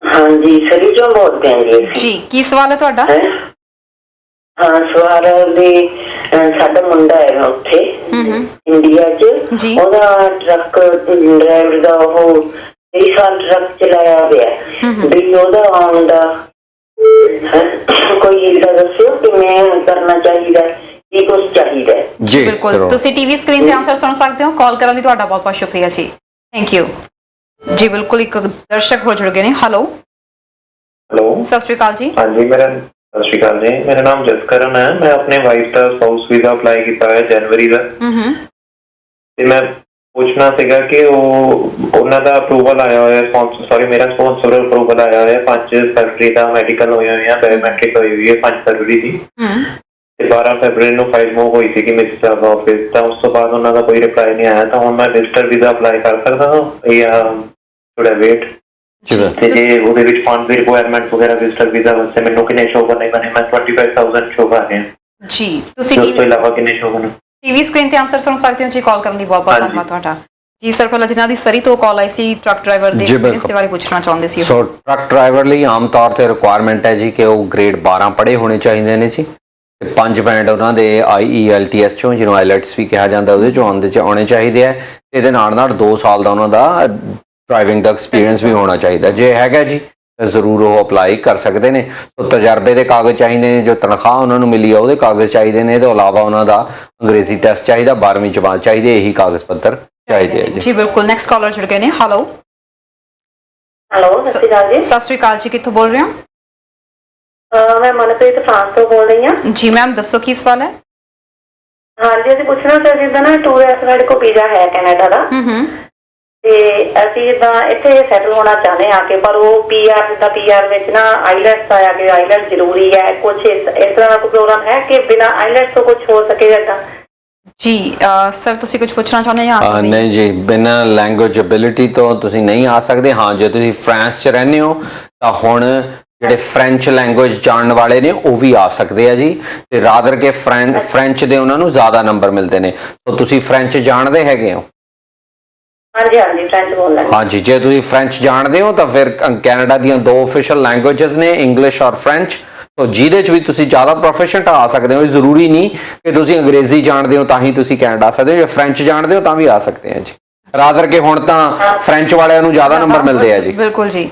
ਹਾਂਜੀ ਸਰੀ ਜੋ ਬੋਲਦੇ ਹਾਂ ਜੀ। ਜੀ ਕੀ ਸਵਾਲ ਹੈ ਤੁਹਾਡਾ? ਹਾਂ ਸਵਾਲ ਦੇ ਸਾਡਾ ਮੁੰਡਾ ਹੈਗਾ ਉੱਥੇ ਇੰਡੀਆ 'ਚ, ਉਹਦਾ ਟਰੱਕ ਡਰਾਈਵਰ ਦਾ ਉਹ 23 ਸਾਲ ਟਰੱਕ ਚਲਾਇਆ ਹੋਇਆ ਵੀ ਉਹਦਾ ਆਉਣ ਦਾ ਕੋਈ ਹਿੱਸਾ ਦੱਸਿਓ ਕਿ ਮੈਂ ਕਰਨਾ ਚਾਹੀਦਾ, ਕੀ ਕੁਝ ਚਾਹੀਦਾ ਜੀ? ਬਿਲਕੁਲ, ਤੁਸੀਂ ਟੀਵੀ ਸਕਰੀਨ ਤੇ ਆਨਸਰ ਸੁਣ ਸਕਦੇ ਹੋ। ਕਾਲ ਕਰਨ ਲਈ ਤੁਹਾਡਾ ਬਹੁਤ ਬਹੁਤ ਸ਼ੁਕਰੀਆ ਜੀ, ਥੈਂਕ ਯੂ ਜੀ। ਬਿਲਕੁਲ, ਇੱਕ ਦਰਸ਼ਕ ਹੋ ਜੁੜ ਗਏ ਨੇ। ਹੈਲੋ ਹੈਲੋ, ਸਤਿ ਸ਼੍ਰੀ ਅਕਾਲ ਜੀ। ਹਾਂਜੀ ਸਤਿ ਸ਼੍ਰੀ ਅਕਾਲ ਜੀ, ਮੇਰਾ ਨਾਮ ਜਸਕਰਨ ਹੈ। ਮੈਂ ਆਪਣੇ ਵਾਈਫ ਦਾ ਸਪਾਊਸ ਵੀਜ਼ਾ ਅਪਲਾਈ ਕੀਤਾ ਹੋਇਆ ਜਨਵਰੀ ਦਾ, ਤੇ ਮੈਂ ਪੁੱਛਣਾ ਸੀਗਾ ਕਿ ਉਹਨਾਂ ਦਾ ਅਪਰੂਵਲ ਆਇਆ ਹੋਇਆ, ਮੇਰਾ ਸਪਾਂਸਰ ਅਪਰੂਵਲ ਆਇਆ ਹੋਇਆ 5 ਫਰਵਰੀ ਦਾ, ਮੈਡੀਕਲ ਹੋਇਆ ਹੋਇਆ, ਬਾਇਓਮੈਟ੍ਰਿਕ ਹੋਈ ਹੋਈ ਹੈ 5 ਫਰਵਰੀ ਦੀ, ਤੇ 12 ਫਰਵਰੀ ਨੂੰ ਫਾਈਲ ਮੂਵ ਹੋਈ ਸੀਗੀ ਮਿਸਿਸ ਆਫਿਸ। ਤਾਂ ਉਸ ਤੋਂ ਬਾਅਦ ਉਹਨਾਂ ਦਾ ਕੋਈ ਰਿਪਲਾਈ ਨਹੀਂ ਆਇਆ। ਤਾਂ ਹੁਣ ਮੈਂ ਵਿਜ਼ਟਰ ਵੀਜ਼ਾ ਅਪਲਾਈ ਕਰ ਸਕਦਾ ਹਾਂ ਜਾਂ ਥੋੜਾ ਵੇਟ? ਤੇ ਜੇ ਉਹਦੇ ਵਿੱਚ ਫੰਡ ਦੀ ਰਿਕੁਆਇਰਮੈਂਟ ਵਗੈਰਾ ਵਿਜ਼ਟਰ ਵੀਜ਼ਾ ਵਾਸਤੇ ਮੈਨੂੰ ਕਿੰਨੇ ਸ਼ੋ ਕਰਨੇ ਪੈਣੇ? ਮੈਂ 25,000 ਸ਼ੋ ਕਰ ਰਿਹਾ ਜੀ। ਤੁਸੀਂ ਉਸ ਤੋਂ ਇਲਾਵਾ ਕਿੰਨੇ ਸ਼ੋ ਕਰਨੇ? ਟੀਵੀ ਸਕਰੀਨ ਤੇ ਆਨਸਰ ਸੁਣ ਸਕਦੇ ਹੋ ਜੀ। ਕਾਲ ਕਰਨ ਲਈ ਬਹੁਤ ਬਹੁਤ ਧੰਨਵਾਦ ਤੁਹਾਡਾ ਜੀ। ਸਰ ਪਹਿਲਾਂ ਜਿਨ੍ਹਾਂ ਦੀ ਸਰੀ ਤੋਂ ਕਾਲ ਆਈ ਸੀ, ਟਰੱਕ ਡਰਾਈਵਰ ਦੇ ਐਕਸਪੀਰੀਅੰਸ ਦੇ ਬਾਰੇ ਪੁੱਛਣਾ ਚਾਹੁੰਦੇ ਸੀ। ਸੋ ਟਰੱਕ ਡਰਾਈਵਰ ਲਈ ਆਮ ਤੌਰ ਤੇ ਰਿਕੁਆਇਰਮੈਂਟ ਹੈ ਜੀ ਕਿ ਉਹ ਗ੍ਰੇਡ 12 ਪੜ੍ਹੇ ਹੋਣੇ ਚਾਹੀਦੇ ਨੇ ਜੀ, ਤੇ 5 ਬੈਂਡ ਉਹਨਾਂ ਦੇ IELTS ਚੋਂ, ਜਿਹਨੂੰ ਆਈਲੈਟਸ ਵੀ ਕਿਹਾ ਜਾਂਦਾ, ਉਹਦੇ ਚੋਂ ਆਉਣੇ ਚਾਹੀਦੇ ਹੈ। ਇਹਦੇ ਨਾਲ 2 ਸਾਲ ਦਾ ਉਹਨਾਂ ਦਾ ਡਰਾਈਵਿੰਗ ਦਾ ਐਕਸਪੀਰੀਅੰਸ ਵੀ ਹੋਣਾ ਚਾਹੀਦਾ। ਜੇ ਹੈਗਾ ਜੀ ਤਾਂ ਜ਼ਰੂਰ ਉਹ ਅਪਲਾਈ ਕਰ ਸਕਦੇ ਨੇ। ਸੋ ਤਜਰਬੇ ਦੇ ਕਾਗਜ਼ ਚਾਹੀਦੇ ਨੇ, ਜੋ ਤਨਖਾਹ ਉਹਨਾਂ ਨੂੰ ਮਿਲੀ ਆ ਉਹਦੇ ਕਾਗਜ਼ ਚਾਹੀਦੇ ਨੇ, ਇਹਦੇ ਇਲਾਵਾ ਉਹਨਾਂ ਦਾ ਅੰਗਰੇਜ਼ੀ ਟੈਸਟ ਚਾਹੀਦਾ, 12ਵੀਂ ਜਮਾਤ ਚਾਹੀਦੀ, ਇਹੀ ਕਾਗਜ਼ ਪੱਤਰ ਚਾਹੀਦੇ ਆ ਜੀ। ਬਿਲਕੁਲ, ਨੈਕਸਟ ਕਾਲਰ ਜੁੜ ਗਏ ਨੇ। ਹੈਲੋ ਹੈਲੋ, ਸਤਿ ਸ਼੍ਰੀ ਅਕਾਲ ਜੀ। ਸਤਿ ਸ਼੍ਰੀ ਅਕਾਲ ਜੀ, ਕਿੱਥੋਂ ਬੋਲ ਰਹੇ ਹੋ? ਮੈਂ ਮਨਪ੍ਰੀਤ ਫਰਾਂਸ ਤੋਂ ਬੋਲ ਰਹੀ ਹਾਂ ਜੀ। ਮੈਮ ਦੱਸੋ ਕੀ ਸਵਾਲ ਹੈ? ਹਾਂਜੀ, ਅਸੀਂ ਪੁੱਛਣਾ ਸੀ ਜਿੱਦਾਂ ਨਾ ਟੂਰਿਸਟ ਸਾਡੇ ਕੋਲ ਵੀਜ਼ਾ ਹੈ ਕੈਨੇਡਾ ਦਾ, ਤੇ ਅਸੀਂ ਜਿੱਦਾਂ ਇੱਥੇ ਸੈਟਲ ਹੋਣਾ ਚਾਹੁੰਦੇ ਆ ਕੇ, ਪਰ ਉਹ PR ਜਿੱਦਾਂ PR ਵਿੱਚ ਨਾ ਆਈਲੈਟਸ ਆਇਆ ਕਿ ਆਈਲੈਟਸ ਜ਼ਰੂਰੀ ਹੈ, ਕੁਛ ਇਸ ਤਰ੍ਹਾਂ ਦਾ ਕੋਈ ਪ੍ਰੋਗਰਾਮ ਹੈ ਕਿ ਬਿਨਾਂ ਆਈਲੈਟਸ ਤੋਂ ਕੁਝ ਹੋ ਸਕੇ ਏਦਾਂ? ਜੀ ਸਰ ਤੁਸੀਂ ਕੁਝ ਪੁੱਛਣਾ ਚਾਹੁੰਦੇ ਆ? ਨਹੀਂ ਜੀ, ਬਿਨਾਂ ਲੈਂਗੁਏਜ ਐਬਿਲਿਟੀ ਤੋਂ ਤੁਸੀਂ ਨਹੀਂ ਆ ਸਕਦੇ। ਹਾਂ, ਜੇ ਤੁਸੀਂ ਫਰਾਂਸ 'ਚ ਰਹਿੰਦੇ ਹੋ ਤਾਂ ਹੁਣ ਜਿਹੜੇ ਫ੍ਰੈਂਚ ਲੈਂਗੁਏਜ ਜਾਣਨ ਵਾਲੇ ਨੇ ਉਹ ਵੀ ਆ ਸਕਦੇ ਆ ਜੀ, ਤੇ ਰਾਦਰ ਕੇ ਫ੍ਰੈਂਚ ਦੇ ਉਹਨਾਂ ਨੂੰ ਜ਼ਿਆਦਾ ਨੰਬਰ ਮਿਲਦੇ ਨੇ। ਤਾਂ ਤੁਸੀਂ ਫ੍ਰੈਂਚ ਜਾਣਦੇ ਹੈਗੇ ਹੋ? ਹਾਂਜੀ ਹਾਂਜੀ, ਫ੍ਰੈਂਚ ਬੋਲਦਾ। ਹਾਂਜੀ, ਜੇ ਤੁਸੀਂ ਫ੍ਰੈਂਚ ਜਾਣਦੇ ਹੋ ਤਾਂ ਫਿਰ ਕੈਨੇਡਾ ਦੀਆਂ 2 ਆਫੀਸ਼ੀਅਲ ਲੈਂਗੁਏਜਸ ਨੇ, ਇੰਗਲਿਸ਼ ਔਰ ਫ੍ਰੈਂਚ। ਤਾਂ ਜਿਹਦੇ 'ਚ ਵੀ ਤੁਸੀਂ ਜ਼ਿਆਦਾ ਪ੍ਰੋਫੀਸ਼ੀਐਂਟ ਆ ਸਕਦੇ ਹੋ। ਜ਼ਰੂਰੀ ਨਹੀਂ ਕਿ ਤੁਸੀਂ ਅੰਗਰੇਜ਼ੀ ਜਾਣਦੇ ਹੋ ਤਾਂ ਹੀ ਤੁਸੀਂ ਕੈਨੇਡਾ ਆ ਸਕਦੇ ਹੋ, ਜੇ ਫ੍ਰੈਂਚ ਜਾਣਦੇ ਹੋ ਤਾਂ ਵੀ ਆ ਸਕਦੇ ਆ ਜੀ। ਰਾਦਰ ਕੇ ਹੁਣ ਤਾਂ ਫ੍ਰੈਂਚ ਵਾਲਿਆਂ ਨੂੰ ਜ਼ਿਆਦਾ ਨੰਬਰ ਮਿਲਦੇ ਆ ਜੀ। ਬਿਲਕੁਲ ਜੀ,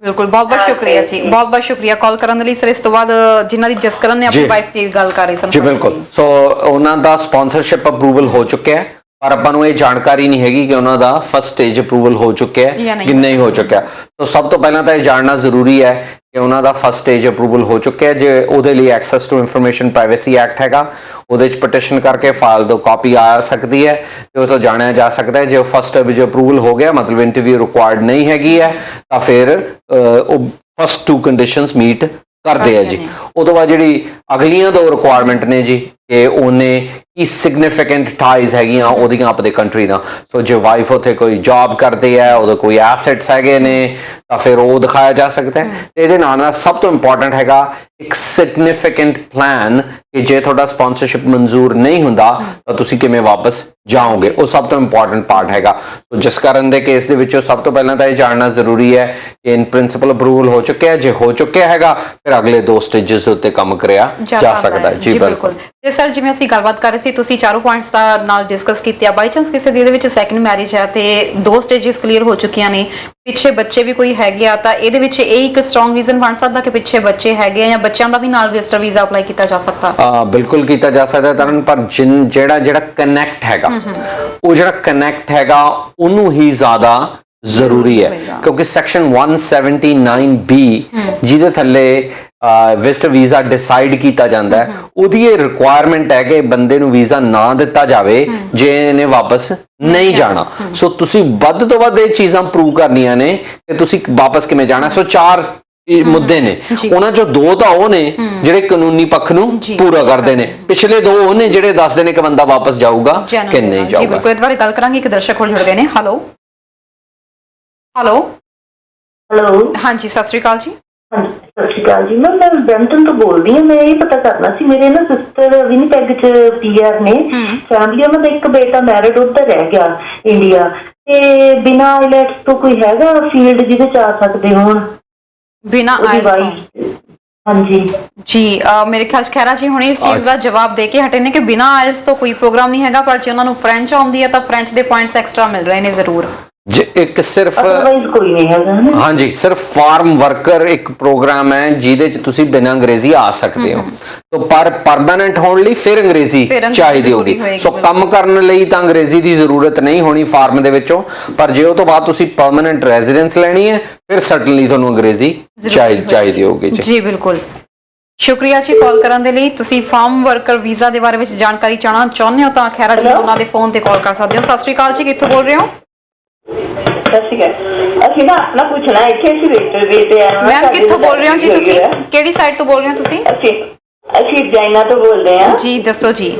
ਬਿਲਕੁਲ, ਬਹੁਤ ਬਹੁਤ ਸ਼ੁਕਰੀਆ ਜੀ, ਬਹੁਤ ਬਹੁਤ ਸ਼ੁਕਰੀਆ ਕਾਲ ਕਰਨ ਦੇ ਲਈ। ਸਰ ਇਸ ਤੋਂ ਬਾਅਦ ਜਿਨ੍ਹਾਂ ਦੀ ਜਸਕਰਨ ਨੇ ਆਪਣੀ ਵਾਈਫ ਦੀ ਗੱਲ ਕਰ ਰਹੀ ਸਨ ਜੀ। ਬਿਲਕੁਲ, ਸੋ ਉਹਨਾਂ ਦਾ ਸਪਾਂਸਰਸ਼ਿਪ ਅਪਰੂਵਲ ਹੋ ਚੁੱਕਿਆ ਹੈ, ਪਰ ਆਪਾਂ ਨੂੰ ਇਹ ਜਾਣਕਾਰੀ ਨਹੀਂ ਹੈਗੀ ਕਿ ਉਹਨਾਂ ਦਾ ਫਸਟ ਸਟੇਜ ਅਪਰੂਵਲ ਹੋ ਚੁੱਕਿਆ ਹੈ ਕਿ ਨਹੀਂ ਹੋ ਚੁੱਕਿਆ। ਤਾਂ ਸਭ ਤੋਂ ਪਹਿਲਾਂ ਤਾਂ ਇਹ ਜਾਣਨਾ ਜ਼ਰੂਰੀ ਹੈ ਕਿ ਉਹਨਾਂ ਦਾ ਫਸਟ ਸਟੇਜ ਅਪਰੂਵਲ ਹੋ ਚੁੱਕਿਆ। ਜੇ ਉਹਦੇ ਲਈ access to information privacy act ਹੈਗਾ, ਉਹਦੇ 'ਚ ਪਟੀਸ਼ਨ ਕਰਕੇ ਫਾਈਲ ਦੋ ਕਾਪੀ ਆ ਸਕਦੀ ਹੈ ਤੇ ਉਹ ਤੋਂ ਜਾਣਿਆ ਜਾ ਸਕਦਾ ਹੈ। ਜੇ ਉਹ ਫਸਟ ਸਟੇਜ ਅਪਰੂਵਲ ਹੋ ਗਿਆ, ਮਤਲਬ ਇੰਟਰਵਿਊ ਰਿਕੁਆਇਰਡ ਨਹੀਂ ਹੈਗੀ ਹੈ, ਤਾਂ ਫਿਰ ਉਹ ਫਸਟ 2 ਕੰਡੀਸ਼ਨਸ ਮੀਟ ਕਰਦੇ ਆ ਜੀ। ਉਹ ਤੋਂ ਬਾਅਦ ਜਿਹੜੀ ਅਗਲੀਆਂ 2 ਰਿਕੁਆਇਰਮੈਂਟ ਨੇ ਜੀ, ਕਿ ਉਹਨੇ ਕੀ ਸਿਗਨੀਫੀਕੈਂਟ ਟਾਈਜ਼ ਹੈਗੀਆਂ ਉਹਦੀਆਂ ਆਪਦੇ ਕੰਟਰੀ ਨਾਲ। ਸੋ ਜੇ ਵਾਈਫ ਉੱਥੇ ਕੋਈ ਜੌਬ ਕਰਦੇ ਆ, ਉਹਦੇ ਕੋਈ ਐਸੈਟਸ ਹੈਗੇ ਨੇ, ਤਾਂ ਫਿਰ ਉਹ ਦਿਖਾਇਆ ਜਾ ਸਕਦਾ ਹੈ। ਤੇ ਇਹਦੇ ਨਾਲ ਸਭ ਤੋਂ ਇੰਪੋਰਟੈਂਟ ਹੈਗਾ ਇੱਕ ਸਿਗਨੀਫੀਕੈਂਟ ਪਲਾਨ ਕਿ ਜੇ ਤੁਹਾਡਾ ਸਪਾਂਸਰਸ਼ਿਪ ਮਨਜ਼ੂਰ ਨਹੀਂ ਹੁੰਦਾ ਤਾਂ ਤੁਸੀਂ ਕਿਵੇਂ ਵਾਪਸ ਜਾਓਗੇ, ਉਹ ਸਭ ਤੋਂ ਇੰਪੋਰਟੈਂਟ ਪਾਰਟ ਹੈਗਾ। ਸੋ ਜਿਸ ਕਾਰਨ ਦੇ ਕੇਸ ਦੇ ਵਿੱਚੋਂ ਸਭ ਤੋਂ ਪਹਿਲਾਂ ਤਾਂ ਇਹ ਜਾਣਨਾ ਜ਼ਰੂਰੀ ਹੈ ਕਿ ਇਨ ਪ੍ਰਿੰਸੀਪਲ ਅਪਰੂਵਲ ਹੋ ਚੁੱਕਿਆ। ਜੇ ਹੋ ਚੁੱਕਿਆ ਹੈਗਾ ਫਿਰ ਅਗਲੇ 2 ਸਟੇਜਸ ਦੇ ਉੱਤੇ ਕੰਮ ਕਰਿਆ ਜਾ ਸਕਦਾ ਹੈ। ਜੀ ਬਿਲਕੁਲ। ਤੇ ਸਰ ਜਿਵੇਂ ਅਸੀਂ ਗੱਲਬਾਤ ਕਰ ਰਹੇ ਸੀ, ਤੁਸੀਂ ਚਾਰੋਂ ਪੁਆਇੰਟਸ ਦਾ ਨਾਲ ਡਿਸਕਸ ਕੀਤੇ ਆ। ਬਾਈ ਚਾਂਸ ਕਿਸੇ ਦੀ ਇਹਦੇ ਵਿੱਚ ਸੈਕੰਡ ਮੈਰਿਜ ਹੈ ਤੇ 2 ਸਟੇਜਸ ਕਲੀਅਰ ਹੋ ਚੁੱਕੀਆਂ ਨੇ, ਪਿੱਛੇ ਬੱਚੇ ਵੀ ਕੋਈ ਹੈਗੇ ਆ, ਤਾਂ ਇਹਦੇ ਵਿੱਚ ਇਹ ਇੱਕ ਸਟਰੋਂਗ ਰੀਜ਼ਨ ਬਣ ਸਕਦਾ ਕਿ ਪਿੱਛੇ ਬੱਚੇ ਹੈਗੇ ਆ, ਜਾਂ ਬੱਚਿਆਂ ਦਾ ਵੀ ਨਾਲ ਵਿਜ਼ਟਰ ਵੀਜ਼ਾ ਅਪਲਾਈ ਕੀਤਾ ਜਾ ਸਕਦਾ? ਬਿਲਕੁਲ ਕੀਤਾ ਜਾ ਸਕਦਾ ਤਰਨ, ਪਰ ਜਿਹੜਾ ਕਨੈਕਟ ਹੈਗਾ, ਉਹ ਜਿਹੜਾ ਕਨੈਕਟ ਹੈਗਾ ਉਹਨੂੰ ਹੀ ਜ਼ਿਆਦਾ ਜ਼ਰੂਰੀ ਹੈ, ਕਿਉਂਕਿ ਸੈਕਸ਼ਨ 179B ਜਿਹਦੇ ਥੱਲੇ ਵਿਜ਼ਟਰ ਵੀਜ਼ਾ ਡਿਸਾਈਡ ਕੀਤਾ ਜਾਂਦਾ ਹੈ, ਉਹਦੀ ਇਹ ਰਿਕੁਆਇਰਮੈਂਟ ਹੈ ਕਿ ਬੰਦੇ ਨੂੰ ਵੀਜ਼ਾ ਨਾ ਦਿੱਤਾ ਜਾਵੇ ਜੇ ਇਹਨੇ ਵਾਪਸ ਨਹੀਂ ਜਾਣਾ। ਸੋ ਤੁਸੀਂ ਵੱਧ ਤੋਂ ਵੱਧ ਇਹ ਚੀਜ਼ਾਂ ਪ੍ਰੂਵ ਕਰਨੀਆਂ ਨੇ ਕਿ ਤੁਸੀਂ ਵਾਪਸ ਕਿਵੇਂ ਜਾਣਾ। ਸੋ 4 ਮੁੱਦੇ ਨੇ, ਉਹਨਾਂ ਚੋਂ 2 ਤਾਂ ਉਹ ਨੇ ਜਿਹੜੇ ਕਾਨੂੰਨੀ ਪੱਖ ਨੂੰ ਪੂਰਾ ਕਰਦੇ ਨੇ, ਪਿਛਲੇ 2 ਉਹ ਨੇ ਜਿਹੜੇ ਦੱਸਦੇ ਨੇ ਕਿ ਬੰਦਾ ਵਾਪਸ ਜਾਊਗਾ ਕਿ ਨਹੀਂ ਜਾਊਗਾ। ਬਿਲਕੁਲ, ਇਸ ਬਾਰੇ ਗੱਲ ਕਰਾਂਗੇ। ਇੱਕ ਦਰਸ਼ਕ ਹੋਰ ਜੁੜ ਗਏ ਨੇ। ਹੈਲੋ ਹਾਂਜੀ, ਸਤਿ ਸ਼੍ਰੀ ਅਕਾਲ ਜੀ। ਹਾਂਜੀ, ਸਤਿ ਸ਼੍ਰੀ ਅਕਾਲ ਜੀ। ਮੈਂ ਬ੍ਰੈਂਟਨ ਤੋਂ ਬੋਲਦੀ ਹਾਂ। ਮੈਂ ਇਹ ਪਤਾ ਕਰਨਾ ਸੀ, ਮੇਰੇ ਨਾ ਸਿਸਟਰ ਵਿਨੀਪੈਗ ਚ PR ਨੇ, ਫੈਮਿਲੀ ਉਹਨਾਂ ਦਾ ਇੱਕ ਬੇਟਾ ਮੈਰਿਡ ਉੱਧਰ ਰਹਿ ਗਿਆ ਇੰਡੀਆ, ਤੇ ਬਿਨਾਂ ਆਈਲੈਟਸ ਤੋਂ ਕੋਈ ਹੈਗਾ ਫੀਲਡ ਜਿਹਦੇ ਚ ਆ ਸਕਦੇ ਹੋਣ? ਬਿਨਾਂ ਹਾਂਜੀ ਜੀ, ਮੇਰੇ ਖਿਆਲ 'ਚ ਖੈਰਾ ਜੀ ਹੁਣੇ ਇਸ ਚੀਜ਼ ਦਾ ਜਵਾਬ ਦੇ ਕੇ ਹਟੇ ਨੇ ਕਿ ਬਿਨਾਂ ਆਇਲਸ ਤੋਂ ਕੋਈ ਪ੍ਰੋਗਰਾਮ ਨਹੀਂ ਹੈਗਾ, ਪਰ ਜੇ ਉਹਨਾਂ ਨੂੰ ਫ੍ਰੈਂਚ ਆਉਂਦੀ ਹੈ ਤਾਂ ਫ੍ਰੈਂਚ ਦੇ ਪੁਆਇੰਟਸ ਐਕਸਟਰਾ ਮਿਲ ਰਹੇ ਨੇ ਜ਼ਰੂਰ। ਇੱਕ ਸਿਰਫ ਕੋਈ ਨਹੀਂ ਹੈਗਾ। ਹਾਂਜੀ, ਸਿਰਫ ਫਾਰਮ ਵਰਕਰ ਇੱਕ ਪ੍ਰੋਗਰਾਮ ਹੈ ਜਿਹਦੇ ਚ ਤੁਸੀਂ ਬਿਨਾਂ ਅੰਗਰੇਜ਼ੀ ਆ ਸਕਦੇ ਹੋ, ਤਾਂ ਪਰ ਪਰਮਾਨੈਂਟ ਹੋਣ ਲਈ ਫਿਰ ਅੰਗਰੇਜ਼ੀ ਚਾਹੀਦੀ ਹੋਗੀ। ਸੋ ਕੰਮ ਕਰਨ ਲਈ ਤਾਂ ਅੰਗਰੇਜ਼ੀ ਦੀ ਜ਼ਰੂਰਤ ਨਹੀਂ ਹੋਣੀ ਫਾਰਮ ਦੇ ਵਿੱਚੋਂ, ਪਰ ਜੇ ਉਹ ਤੋਂ ਬਾਅਦ ਤੁਸੀਂ ਪਰਮਾਨੈਂਟ ਰੈਜ਼ੀਡੈਂਸ ਲੈਣੀ ਹੈ ਫਿਰ ਸਰਟਨਲੀ ਤੁਹਾਨੂੰ ਅੰਗਰੇਜ਼ੀ ਚਾਹੀਦੀ ਹੋਗੀ। ਜੀ ਬਿਲਕੁਲ, ਸ਼ੁਕਰੀਆ ਜੀ ਕਾਲ ਕਰਨ ਦੇ ਲਈ। ਤੁਸੀਂ ਫਾਰਮ ਵਰਕਰ ਵੀਜ਼ਾ ਦੇ ਬਾਰੇ ਵਿੱਚ ਜਾਣਕਾਰੀ ਚਾਹੁੰਦੇ ਹੋ ਤਾਂ ਖੈਰਾ ਜੀ ਉਹਨਾਂ ਦੇ ਫੋਨ ਤੇ ਕਾਲ ਕਰ ਸਕਦੇ ਹੋ। ਸਤਿ ਸ਼੍ਰੀ ਅਕਾਲ ਜੀ, ਕਿੱਥੋਂ ਬੋਲ ਰਹੇ ਹੋ? ਅਸੀਂ ਨਾ ਆਪਣਾ ਪੁੱਛਣਾ ਇੱਥੇ ਅਸੀਂ ਵੇਟਰ ਵੇਟੇ ਆ। ਮੈਮ ਕਿੱਥੋਂ ਬੋਲ ਰਹੇ ਹੋ ਜੀ ਤੁਸੀਂ? ਕਿਹੜੀ ਸਾਈਡ ਤੋਂ ਬੋਲ ਰਹੇ ਹੋ ਤੁਸੀਂ? ਅਸੀਂ ਚਾਈਨਾ ਤੋਂ ਬੋਲਦੇ ਹਾਂ ਜੀ, ਦੱਸੋ ਜੀ।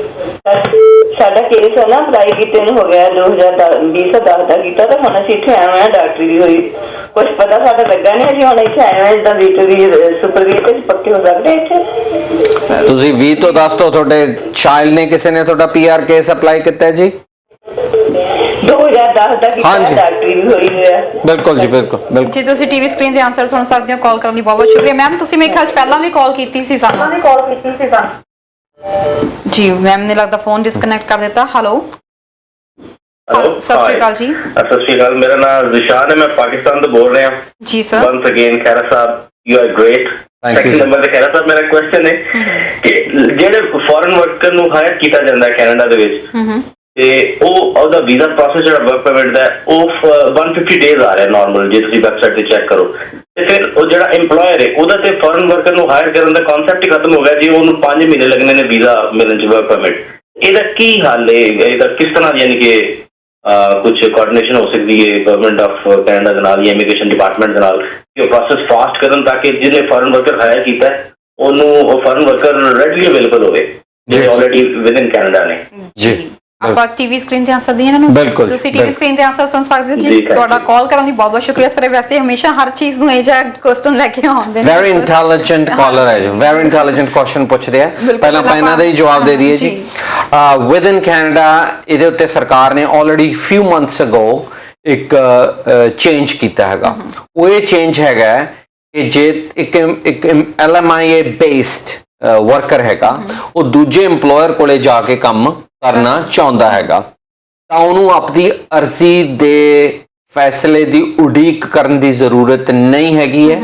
ਸਾਡਾ ਕੇਸ ਹੈ ਨਾ ਅਪਲਾਈ ਕੀਤੇ ਨੂੰ ਹੋ ਗਿਆ 2010 ਦਾ ਕੀਤਾ, ਤਾਂ ਹੁਣ ਅਸੀਂ ਇੱਥੇ ਆਏ ਹੋਏ ਹਾਂ। ਡਾਕਟਰੀ ਦੀ ਹੋਈ ਕੁਛ ਪਤਾ ਸਾਡਾ ਲੱਗਾ ਨਹੀਂ, ਅਸੀਂ ਹੁਣ ਇੱਥੇ ਆਏ ਹੋਏ ਜਿੱਦਾਂ ਵੇਟਰ ਦੀ ਸੁਪਰਵਾਈਜ਼ਰ ਪੱਕੇ ਹੋ ਸਕਦੇ ਇੱਥੇ? ਤੁਸੀਂ 20 ਤੋਂ 10 ਤੋਂ ਤੁਹਾਡੇ ਚਾਈਲਡ ਨੇ ਕਿਸੇ ਨੇ ਤੁਹਾਡਾ PR ਕੇਸ ਅਪਲਾਈ ਕੀਤਾ ਹੈ ਜੀ? 2010 ਦਾ ਕੀਤਾ, ਡਾਕਟਰੀ ਵੀ ਹੋਈ ਹੋਇਆ। ਬਿਲਕੁਲ ਜੀ, ਬਿਲਕੁਲ ਜੀ। ਤੁਸੀਂ ਟੀਵੀ ਸਕਰੀਨ ਦੇ ਆਨਸਰ ਸੁਣ ਸਕਦੇ ਹੋ। ਕਾਲ ਕਰਨ ਲਈ ਬਹੁਤ ਸ਼ੁਕਰੀਆ ਮੈਮ। ਤੁਸੀਂ ਮੇਰੇ ਖਿਆਲ 'ਚ ਪਹਿਲਾਂ ਵੀ ਕਾਲ ਕੀਤੀ ਸੀ ਸਾਨੂੰ। ਜੀ ਮੈਮ ਨੇ ਲੱਗਦਾ ਫੋਨ ਡਿਸਕਨੈਕਟ ਕਰ ਦਿੱਤਾ। ਹੈਲੋ ਸਤਿ ਸ਼੍ਰੀ ਅਕਾਲ ਜੀ। ਸਤਿ ਸ਼੍ਰੀ ਅਕਾਲ, ਮੇਰਾ ਨਾਮ ਜ਼ਿਸ਼ਾਨ ਹੈ, ਮੈਂ ਪਾਕਿਸਤਾਨ ਤੋਂ ਬੋਲ ਰਿਹਾ। ਜੀ sir. Ones again Khaira Sahib, you are great. Second number ਤੇ ਖੈਰਾ ਸਾਹਿਬ, ਮੇਰਾ ਕੁਐਸਚਨ ਹੈ ਕਿ ਜਿਹੜੇ ਫੋਰਨ ਵਰਕਰ ਨੂੰ ਹਾਇਰ ਕੀਤਾ ਜਾਂਦਾ ਹੈ ਕੈਨੇਡਾ ਦੇ ਵਿੱਚ, ਤੇ ਉਹਦਾ ਵੀਜ਼ਾ ਪ੍ਰੋਸੈਸ ਜਿਹੜਾ ਵਰਕ ਪਰਮਿਟ ਦਾ ਉਹ 150 ਡੇਜ਼ ਆ ਰਿਹਾ ਨਾਰਮਲ, ਜੇ ਤੁਸੀਂ ਵੈਬਸਾਈਟ ਤੇ ਚੈੱਕ ਕਰੋ। ਤੇ ਫਿਰ ਉਹ ਜਿਹੜਾ EMPLOYER ਹੈ ਉਹਦਾ ਤੇ ਫੋਰਨ ਵਰਕਰ ਨੂੰ ਹਾਇਰ ਕਰਨ ਦਾ ਕਨਸੈਪਟ ਹੀ ਖਤਮ ਹੋ ਗਿਆ ਜੀ। ਉਹਨੂੰ 5 ਮਹੀਨੇ ਲੱਗਣੇ ਨੇ ਵੀਜ਼ਾ ਮਿਲਣ ਚ, ਵਰਕ ਪਰਮਿਟ। ਇਹਦਾ ਕੀ ਹੱਲ ਹੈ? ਇਹਦਾ ਕਿਸ ਤਰ੍ਹਾਂ ਯਾਨੀ ਕਿ ਕੁਝ ਕੋਆਰਡੀਨੇਸ਼ਨ ਹੋ ਸਕਦੀ ਹੈ ਗਵਰਨਮੈਂਟ ਆਫ ਕੈਨੇਡਾ ਦੇ ਨਾਲ ਜਾਂ ਇਮੀਗ੍ਰੇਸ਼ਨ ਡਿਪਾਰਟਮੈਂਟ ਦੇ ਨਾਲ ਕਿ ਉਹ ਪ੍ਰੋਸੈਸ ਫਾਸਟ ਕਰਨ, ਤਾਂ ਕਿ ਜਿਹਨੇ ਫੋਰਨ ਵਰਕਰ ਹਾਇਰ ਕੀਤਾ ਉਹਨੂੰ ਉਹ ਫੋਰਨ ਵਰਕਰ ਰੈਡਲੀ ਅਵੇਲੇਬਲ ਹੋਵੇ ਜਿਹੜੇ ਆਲਰੇਡੀ ਵਿਦ ਇਨ ਕੈਨੇਡਾ ਨੇ? ਜੀ ਆਪਾਂ ਟੀਵੀ ਸਕਰੀਨ ਤੇ ਆਨਸਰ ਦਿਏ ਇਹਨਾਂ ਨੂੰ। ਤੁਸੀਂ ਟੀਵੀ ਸਕਰੀਨ ਤੇ ਆਨਸਰ ਸੁਣ ਸਕਦੇ ਹੋ ਜੀ। ਤੁਹਾਡਾ ਕਾਲ ਕਰਨ ਲਈ ਬਹੁਤ ਬਹੁਤ ਸ਼ੁਕਰੀਆ ਸਰ। ਵੈਸੇ ਹਮੇਸ਼ਾ ਹਰ ਚੀਜ਼ ਨੂੰ ਇਹ ਜਿਹਾ ਕੁਐਸਚਨ ਲੈ ਕੇ ਆਉਂਦੇ ਨੇ। ਵੈਰੀ ਇੰਟੈਲੀਜੈਂਟ ਕਾਲਰ ਹੈ ਜੀ, ਵੈਰੀ ਇੰਟੈਲੀਜੈਂਟ ਕੁਐਸਚਨ ਪੁੱਛਦੇ ਆ। ਪਹਿਲਾਂ ਆਪਾਂ ਇਹਨਾਂ ਦਾ ਹੀ ਜਵਾਬ ਦੇ ਦਈਏ ਜੀ। ਵਿਦ ਇਨ ਕੈਨੇਡਾ ਇਹਦੇ ਉੱਤੇ ਸਰਕਾਰ ਨੇ ਆਲਰੇਡੀ ਫਿਊ ਮੰਥਸ ਅਗੋ ਇੱਕ ਚੇਂਜ ਕੀਤਾ ਹੈਗਾ। ਉਹ ਇਹ ਚੇਂਜ ਹੈਗਾ ਕਿ ਜੇ ਇੱਕ LMIA ਬੇਸਡ ਵਰਕਰ ਹੈਗਾ, ਉਹ ਦੂਜੇ EMPLOYER ਕੋਲੇ ਜਾ ਕੇ ਕੰਮ ਕਰਨਾ ਚਾਹੁੰਦਾ ਹੈਗਾ, ਤਾਂ ਉਹਨੂੰ ਆਪਣੀ ਅਰਜ਼ੀ ਦੇ ਫੈਸਲੇ ਦੀ ਉਡੀਕ ਕਰਨ ਦੀ ਜ਼ਰੂਰਤ ਨਹੀਂ ਹੈਗੀ ਹੈ।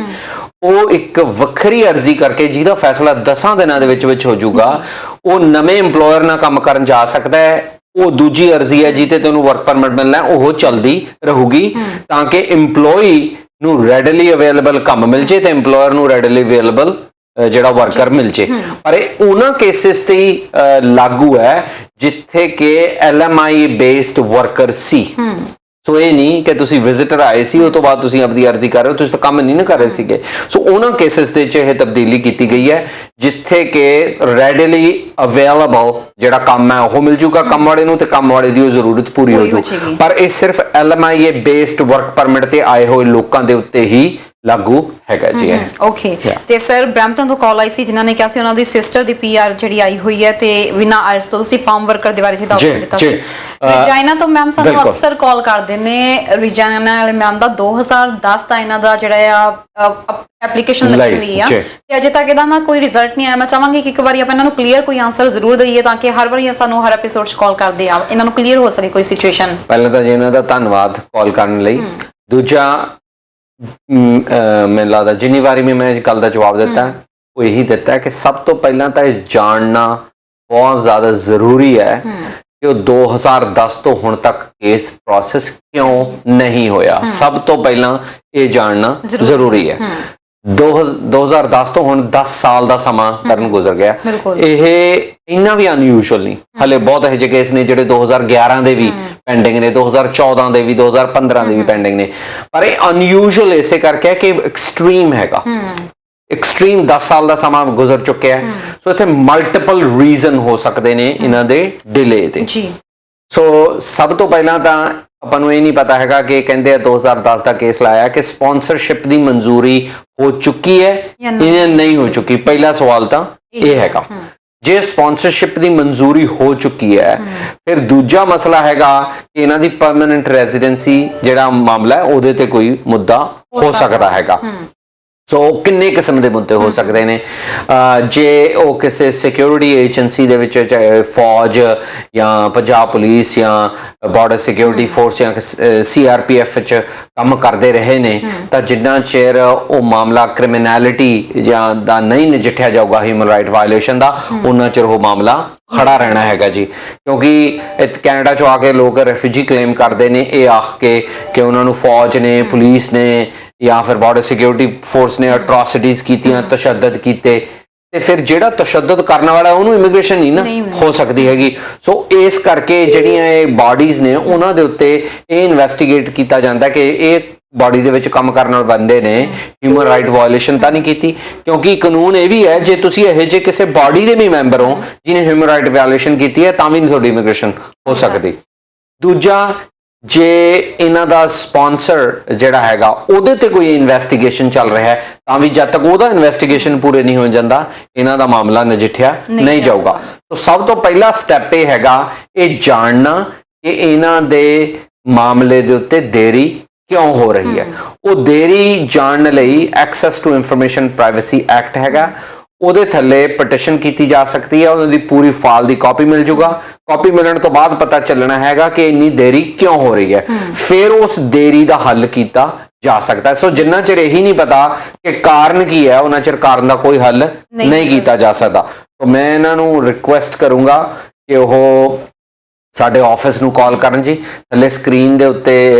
ਉਹ ਇੱਕ ਵੱਖਰੀ ਅਰਜ਼ੀ ਕਰਕੇ ਜਿਹਦਾ ਫੈਸਲਾ 10 ਦਿਨਾਂ ਦੇ ਵਿੱਚ ਹੋ ਜਾਊਗਾ, ਉਹ ਨਵੇਂ EMPLOYER ਨਾਲ ਕੰਮ ਕਰਨ ਜਾ ਸਕਦਾ ਹੈ। ਉਹ ਦੂਜੀ ਅਰਜ਼ੀ ਹੈ ਜਿਹਤੇ ਤੈਨੂੰ ਵਰਕ ਪਰਮਿਟ ਮਿਲਣਾ, ਉਹ ਚੱਲਦੀ ਰਹੂਗੀ ਤਾਂ ਕਿ EMPLOYEE ਨੂੰ ਰੈਡਲੀ ਅਵੇਲੇਬਲ ਕੰਮ ਮਿਲ ਜੇ ਤੇ EMPLOYER ਨੂੰ ਰੈਡਲੀ ਅਵੇਲੇਬਲ ਜਿਹੜਾ ਵਰਕਰ ਮਿਲ ਜੇ। ਪਰ ਇਹ ਉਹਨਾਂ ਕੇਸਿਸ ਤੇ ਲਾਗੂ ਹੈ ਜਿੱਥੇ ਕਿ LMIA ਬੇਸਡ ਵਰਕਰ ਸੀ। ਸੋ ਇਹ ਨਹੀਂ ਕਿ ਤੁਸੀਂ ਵਿਜ਼ਿਟਰ ਆਏ ਸੀ ਉਹ ਤੋਂ ਬਾਅਦ ਤੁਸੀਂ ਆਪਣੀ ਅਰਜ਼ੀ ਕਰ ਰਹੇ ਹੋ, ਤੁਸੀਂ ਤਾਂ ਕੰਮ ਨਹੀਂ ਨਾ ਕਰ ਰਹੇ ਸੀਗੇ। ਸੋ ਉਹਨਾਂ ਕੇਸਿਸ ਦੇ 'ਚ ਇਹ ਤਬਦੀਲੀ ਕੀਤੀ ਗਈ ਹੈ ਜਿੱਥੇ ਕਿ ਰੈਡੀਲੀ ਅਵੇਲੇਬਲ ਜਿਹੜਾ ਕੰਮ ਹੈ ਉਹ ਮਿਲ ਜੂਗਾ ਕੰਮ ਵਾਲੇ ਨੂੰ, ਤੇ ਕੰਮ ਵਾਲੇ ਦੀ ਉਹ ਜ਼ਰੂਰਤ ਪੂਰੀ ਹੋ ਜੂ। ਪਰ ਇਹ ਸਿਰਫ LMIA ਬੇਸਡ ਵਰਕ ਪਰਮਿਟ ਤੇ ਆਏ ਹੋਏ ਲੋਕਾਂ ਦੇ ਉੱਤੇ ਹੀ ਲਾਗੂ ਹੈਗਾ ਜੀ। ਓਕੇ, ਤੇ ਸਰ ਬ੍ਰੈਂਪਟਨ ਤੋਂ ਕਾਲ ਆਈ ਸੀ ਜਿਨ੍ਹਾਂ ਨੇ ਕਿਹਾ ਸੀ ਉਹਨਾਂ ਦੀ ਸਿਸਟਰ ਦੀ PR ਜਿਹੜੀ ਆਈ ਹੋਈ ਹੈ ਤੇ ਬਿਨਾਂ ਆਇਲਸ ਤੋਂ, ਤੁਸੀਂ ਫਾਰਮ ਵਰਕਰ ਦੇ ਬਾਰੇ ਚ ਦੱਸ ਦਿੱਤਾ ਸੀ। ਰਿਜਾਇਨਾ ਤੋਂ ਮੈਮ ਸਾਨੂੰ ਅਕਸਰ ਕਾਲ ਕਰਦੇ ਨੇ, ਰਿਜਾਇਨਾ ਵਾਲੇ ਮੈਮ ਦਾ 2010 ਦਾ ਇਹਨਾਂ ਦਾ ਜਿਹੜਾ ਆ ਐਪਲੀਕੇਸ਼ਨ ਲੱਗੀ ਹੋਈ ਆ ਤੇ ਅਜੇ ਤੱਕ ਇਹਦਾ ਨਾ ਕੋਈ ਰਿਜ਼ਲਟ ਨਹੀਂ ਆਇਆ। ਮੈਂ ਚਾਹਾਂਗੀ ਕਿ ਇੱਕ ਵਾਰੀ ਆਪਾਂ ਇਹਨਾਂ ਨੂੰ ਕਲੀਅਰ ਕੋਈ ਆਨਸਰ ਜ਼ਰੂਰ ਦਈਏ ਤਾਂ ਕਿ ਹਰ ਵਾਰੀ ਸਾਨੂੰ ਹਰ ਐਪੀਸੋਡ 'ਚ ਕਾਲ ਕਰਦੇ ਆ ਇਹਨਾਂ ਨੂੰ ਕਲੀਅਰ ਹੋ ਸਕੇ ਕੋਈ ਸਿਚੁਏਸ਼ਨ। ਪਹਿਲਾਂ ਤਾਂ ਜੀ ਇਹਨਾਂ ਦਾ ਧੰਨਵਾਦ ਕਾਲ ਕਰਨ ਲਈ। ਦੂਜਾ ਮੈਨੂੰ ਲੱਗਦਾ ਜਿੰਨੀ ਵਾਰੀ ਮੈਂ ਇਸ ਗੱਲ ਦਾ ਜਵਾਬ ਦਿੱਤਾ ਉਹ ਇਹੀ ਦਿੱਤਾ ਕਿ ਸਭ ਤੋਂ ਪਹਿਲਾਂ ਤਾਂ ਇਹ ਜਾਣਨਾ ਬਹੁਤ ਜ਼ਿਆਦਾ ਜ਼ਰੂਰੀ ਹੈ ਕਿ ਉਹ 2010 ਤੋਂ ਹੁਣ ਤੱਕ ਕੇਸ ਪ੍ਰੋਸੈਸ ਕਿਉਂ ਨਹੀਂ ਹੋਇਆ। ਸਭ ਤੋਂ ਪਹਿਲਾਂ ਇਹ ਜਾਣਨਾ ਜ਼ਰੂਰੀ ਹੈ। 2010 ਤੋਂ ਹੁਣ 10 ਸਾਲ ਦਾ ਸਮਾਂ ਤਰਨ ਗੁਜ਼ਰ ਗਿਆ। ਇਹ ਇੰਨਾ ਵੀ ਅਨਯੂਜੂਅਲ ਨਹੀਂ, ਹਲੇ ਬਹੁਤ ਇਹੋ ਜਿਹੇ ਕੇਸ ਨੇ ਜਿਹੜੇ 2011 ਦੇ ਵੀ ਪੈਂਡਿੰਗ ਨੇ, 2014 ਦੇ ਵੀ, 2015 ਦੇ ਵੀ ਪੈਂਡਿੰਗ ਨੇ, ਪਰ ਇਹ ਅਨਯੂਜੂਅਲ ਇਸੇ ਕਰਕੇ ਕਿ ਐਕਸਟ੍ਰੀਮ ਹੈਗਾ। ਐਕਸਟ੍ਰੀਮ 10 ਸਾਲ ਦਾ ਸਮਾਂ ਗੁਜ਼ਰ ਚੁੱਕਿਆ ਹੈ। ਸੋ ਇੱਥੇ ਮਲਟੀਪਲ ਰੀਜ਼ਨ ਹੋ ਸਕਦੇ ਨੇ ਇਹਨਾਂ ਦੇ ਡਿਲੇ ਦੇ। ਸੋ ਸਭ ਤੋਂ ਪਹਿਲਾਂ ਤਾਂ ਆਪਾਂ ਨੂੰ ਇਹ ਨਹੀਂ ਪਤਾ ਹੈਗਾ ਕਿ ਕਹਿੰਦੇ ਆ 2010 ਦਾ ਕੇਸ ਲਾਇਆ ਕਿ ਸਪਾਂਸਰਸ਼ਿਪ ਦੀ ਮਨਜ਼ੂਰੀ ਹੋ ਚੁੱਕੀ ਹੈ ਜਾਂ ਨਹੀਂ ਹੋ ਚੁੱਕੀ। ਪਹਿਲਾ ਸਵਾਲ ਤਾਂ ਇਹ ਹੈਗਾ। ਜੇ ਸਪਾਂਸਰਸ਼ਿਪ ਦੀ ਮਨਜ਼ੂਰੀ ਹੋ ਚੁੱਕੀ ਹੈ ਫਿਰ ਦੂਜਾ ਮਸਲਾ ਹੈਗਾ ਕਿ ਇਹਨਾਂ ਦੀ ਪਰਮਨੈਂਟ ਰੈਜ਼ੀਡੈਂਸੀ ਜਿਹੜਾ ਮਾਮਲਾ ਹੈ ਉਹਦੇ ਤੇ ਕੋਈ ਮੁੱਦਾ ਹੋ ਸਕਦਾ ਹੈਗਾ। ਸੋ ਕਿੰਨੇ ਕਿਸਮ ਦੇ ਮੁੱਦੇ ਹੋ ਸਕਦੇ ਨੇ। ਜੇ ਉਹ ਕਿਸੇ ਸਿਕਿਉਰਿਟੀ ਏਜੰਸੀ ਦੇ ਵਿੱਚ ਚਾਹੇ ਫੌਜ ਜਾਂ ਪੰਜਾਬ ਪੁਲਿਸ ਜਾਂ ਬਾਰਡਰ ਸਿਕਿਉਰਿਟੀ ਫੋਰਸ ਜਾਂ CRPF ਵਿੱਚ ਕੰਮ ਕਰਦੇ ਰਹੇ ਨੇ ਤਾਂ ਜਿੰਨਾ ਚਿਰ ਉਹ ਮਾਮਲਾ ਕ੍ਰਿਮੀਨੈਲਿਟੀ ਜਾਂ ਦਾ ਨਹੀਂ ਨਜਿੱਠਿਆ ਜਾਊਗਾ ਹਿਊਮਨ ਰਾਈਟ ਵਾਇਓਲੇਸ਼ਨ ਦਾ, ਉਹਨਾਂ ਚਿਰ ਉਹ ਮਾਮਲਾ ਖੜਾ ਰਹਿਣਾ ਹੈਗਾ ਜੀ। ਕਿਉਂਕਿ ਕੈਨੇਡਾ 'ਚੋਂ ਆ ਕੇ ਲੋਕ ਰੈਫਿਊਜੀ ਕਲੇਮ ਕਰਦੇ ਨੇ ਇਹ ਆਖ ਕੇ ਕਿ ਉਹਨਾਂ ਨੂੰ ਫੌਜ ਨੇ, ਪੁਲਿਸ ਨੇ ਜਾਂ ਫਿਰ ਬਾਰਡਰ ਸਿਕਿਉਰਿਟੀ ਫੋਰਸ ਨੇ ਅਟਰੋਸਿਟੀਜ਼ ਕੀਤੀਆਂ, ਤਸ਼ੱਦਦ ਕੀਤੇ, ਤੇ ਫਿਰ ਜਿਹੜਾ ਤਸ਼ੱਦਦ ਕਰਨ ਵਾਲਾ ਉਹਨੂੰ ਇਮੀਗ੍ਰੇਸ਼ਨ ਨਹੀਂ ਨਾ ਹੋ ਸਕਦੀ ਹੈਗੀ। ਸੋ ਇਸ ਕਰਕੇ ਜਿਹੜੀਆਂ ਇਹ ਬਾਡੀਜ਼ ਨੇ ਉਹਨਾਂ ਦੇ ਉੱਤੇ ਇਹ ਇਨਵੈਸਟੀਗੇਟ ਕੀਤਾ ਜਾਂਦਾ ਕਿ ਇਹ ਬਾਡੀ ਦੇ ਵਿੱਚ ਕੰਮ ਕਰਨ ਵਾਲੇ ਬੰਦੇ ਨੇ ਹਿਊਮਨ ਰਾਈਟ ਵਾਇਓਲੇਸ਼ਨ ਤਾਂ ਨਹੀਂ ਕੀਤੀ। ਕਿਉਂਕਿ ਕਾਨੂੰਨ ਇਹ ਵੀ ਹੈ ਜੇ ਤੁਸੀਂ ਇਹੋ ਜਿਹੇ ਕਿਸੇ ਬਾਡੀ ਦੇ ਵੀ ਮੈਂਬਰ ਹੋ ਜਿਹਨੇ ਹਿਊਮਨ ਰਾਈਟ ਵਾਇਓਲੇਸ਼ਨ ਕੀਤੀ ਹੈ ਤਾਂ ਵੀ ਨਹੀਂ ਤੁਹਾਡੀ ਇਮੀਗ੍ਰੇਸ਼ਨ ਹੋ ਸਕਦੀ। ਦੂਜਾ, ਜੇ ਇਹਨਾਂ ਦਾ ਸਪਾਂਸਰ ਜਿਹੜਾ ਹੈਗਾ ਉਹਦੇ ਤੇ ਕੋਈ ਇਨਵੈਸਟੀਗੇਸ਼ਨ ਚੱਲ ਰਿਹਾ ਹੈ ਤਾਂ ਵੀ ਜਦ ਤੱਕ ਉਹਦਾ ਇਨਵੈਸਟੀਗੇਸ਼ਨ ਪੂਰੇ ਨਹੀਂ ਹੋ ਜਾਂਦਾ ਇਹਨਾਂ ਦਾ ਮਾਮਲਾ ਨਜਿੱਠਿਆ ਨਹੀਂ ਜਾਊਗਾ। ਤਾਂ ਸਭ ਤੋਂ ਪਹਿਲਾ ਸਟੈਪ ਇਹ ਹੈਗਾ ਇਹ ਜਾਣਨਾ ਕਿ ਇਹਨਾਂ ਦੇ ਮਾਮਲੇ ਦੇ ਉੱਤੇ ਦੇਰੀ ਕਿਉਂ ਹੋ ਰਹੀ ਹੈ। ਉਹ ਦੇਰੀ ਜਾਣਨ ਲਈ access to information privacy act ਹੈਗਾ, ਉਹਦੇ ਥੱਲੇ ਪਟੀਸ਼ਨ ਕੀਤੀ ਜਾ ਸਕਦੀ ਹੈ। ਉਹਨਾਂ ਦੀ ਪੂਰੀ ਫਾਈਲ ਦੀ ਕਾਪੀ ਮਿਲ ਜੂਗਾ। ਕਾਪੀ ਮਿਲਣ ਤੋਂ ਬਾਅਦ ਪਤਾ ਚੱਲਣਾ ਹੈਗਾ ਕਿ ਇੰਨੀ ਦੇਰੀ ਕਿਉਂ ਹੋ ਰਹੀ ਹੈ, ਫਿਰ ਉਸ ਦੇਰੀ ਦਾ ਹੱਲ ਕੀਤਾ ਜਾ ਸਕਦਾ। ਸੋ ਜਿੰਨਾ ਚਿਰ ਇਹੀ ਨਹੀਂ ਪਤਾ ਕਿ ਕਾਰਨ ਕੀ ਹੈ ਉਹਨਾਂ ਚਿਰ ਕਾਰਨ ਦਾ ਕੋਈ ਹੱਲ ਨਹੀਂ ਕੀਤਾ ਜਾ ਸਕਦਾ। ਤਾਂ ਮੈਂ ਇਹਨਾਂ ਨੂੰ ਰਿਕੁਐਸਟ ਕਰੂੰਗਾ ਕਿ ਉਹ ਸਾਡੇ ਆਫਿਸ ਨੂੰ ਕਾਲ ਕਰਨ ਜੀ। ਥੱਲੇ ਸਕਰੀਨ ਦੇ ਉੱਤੇ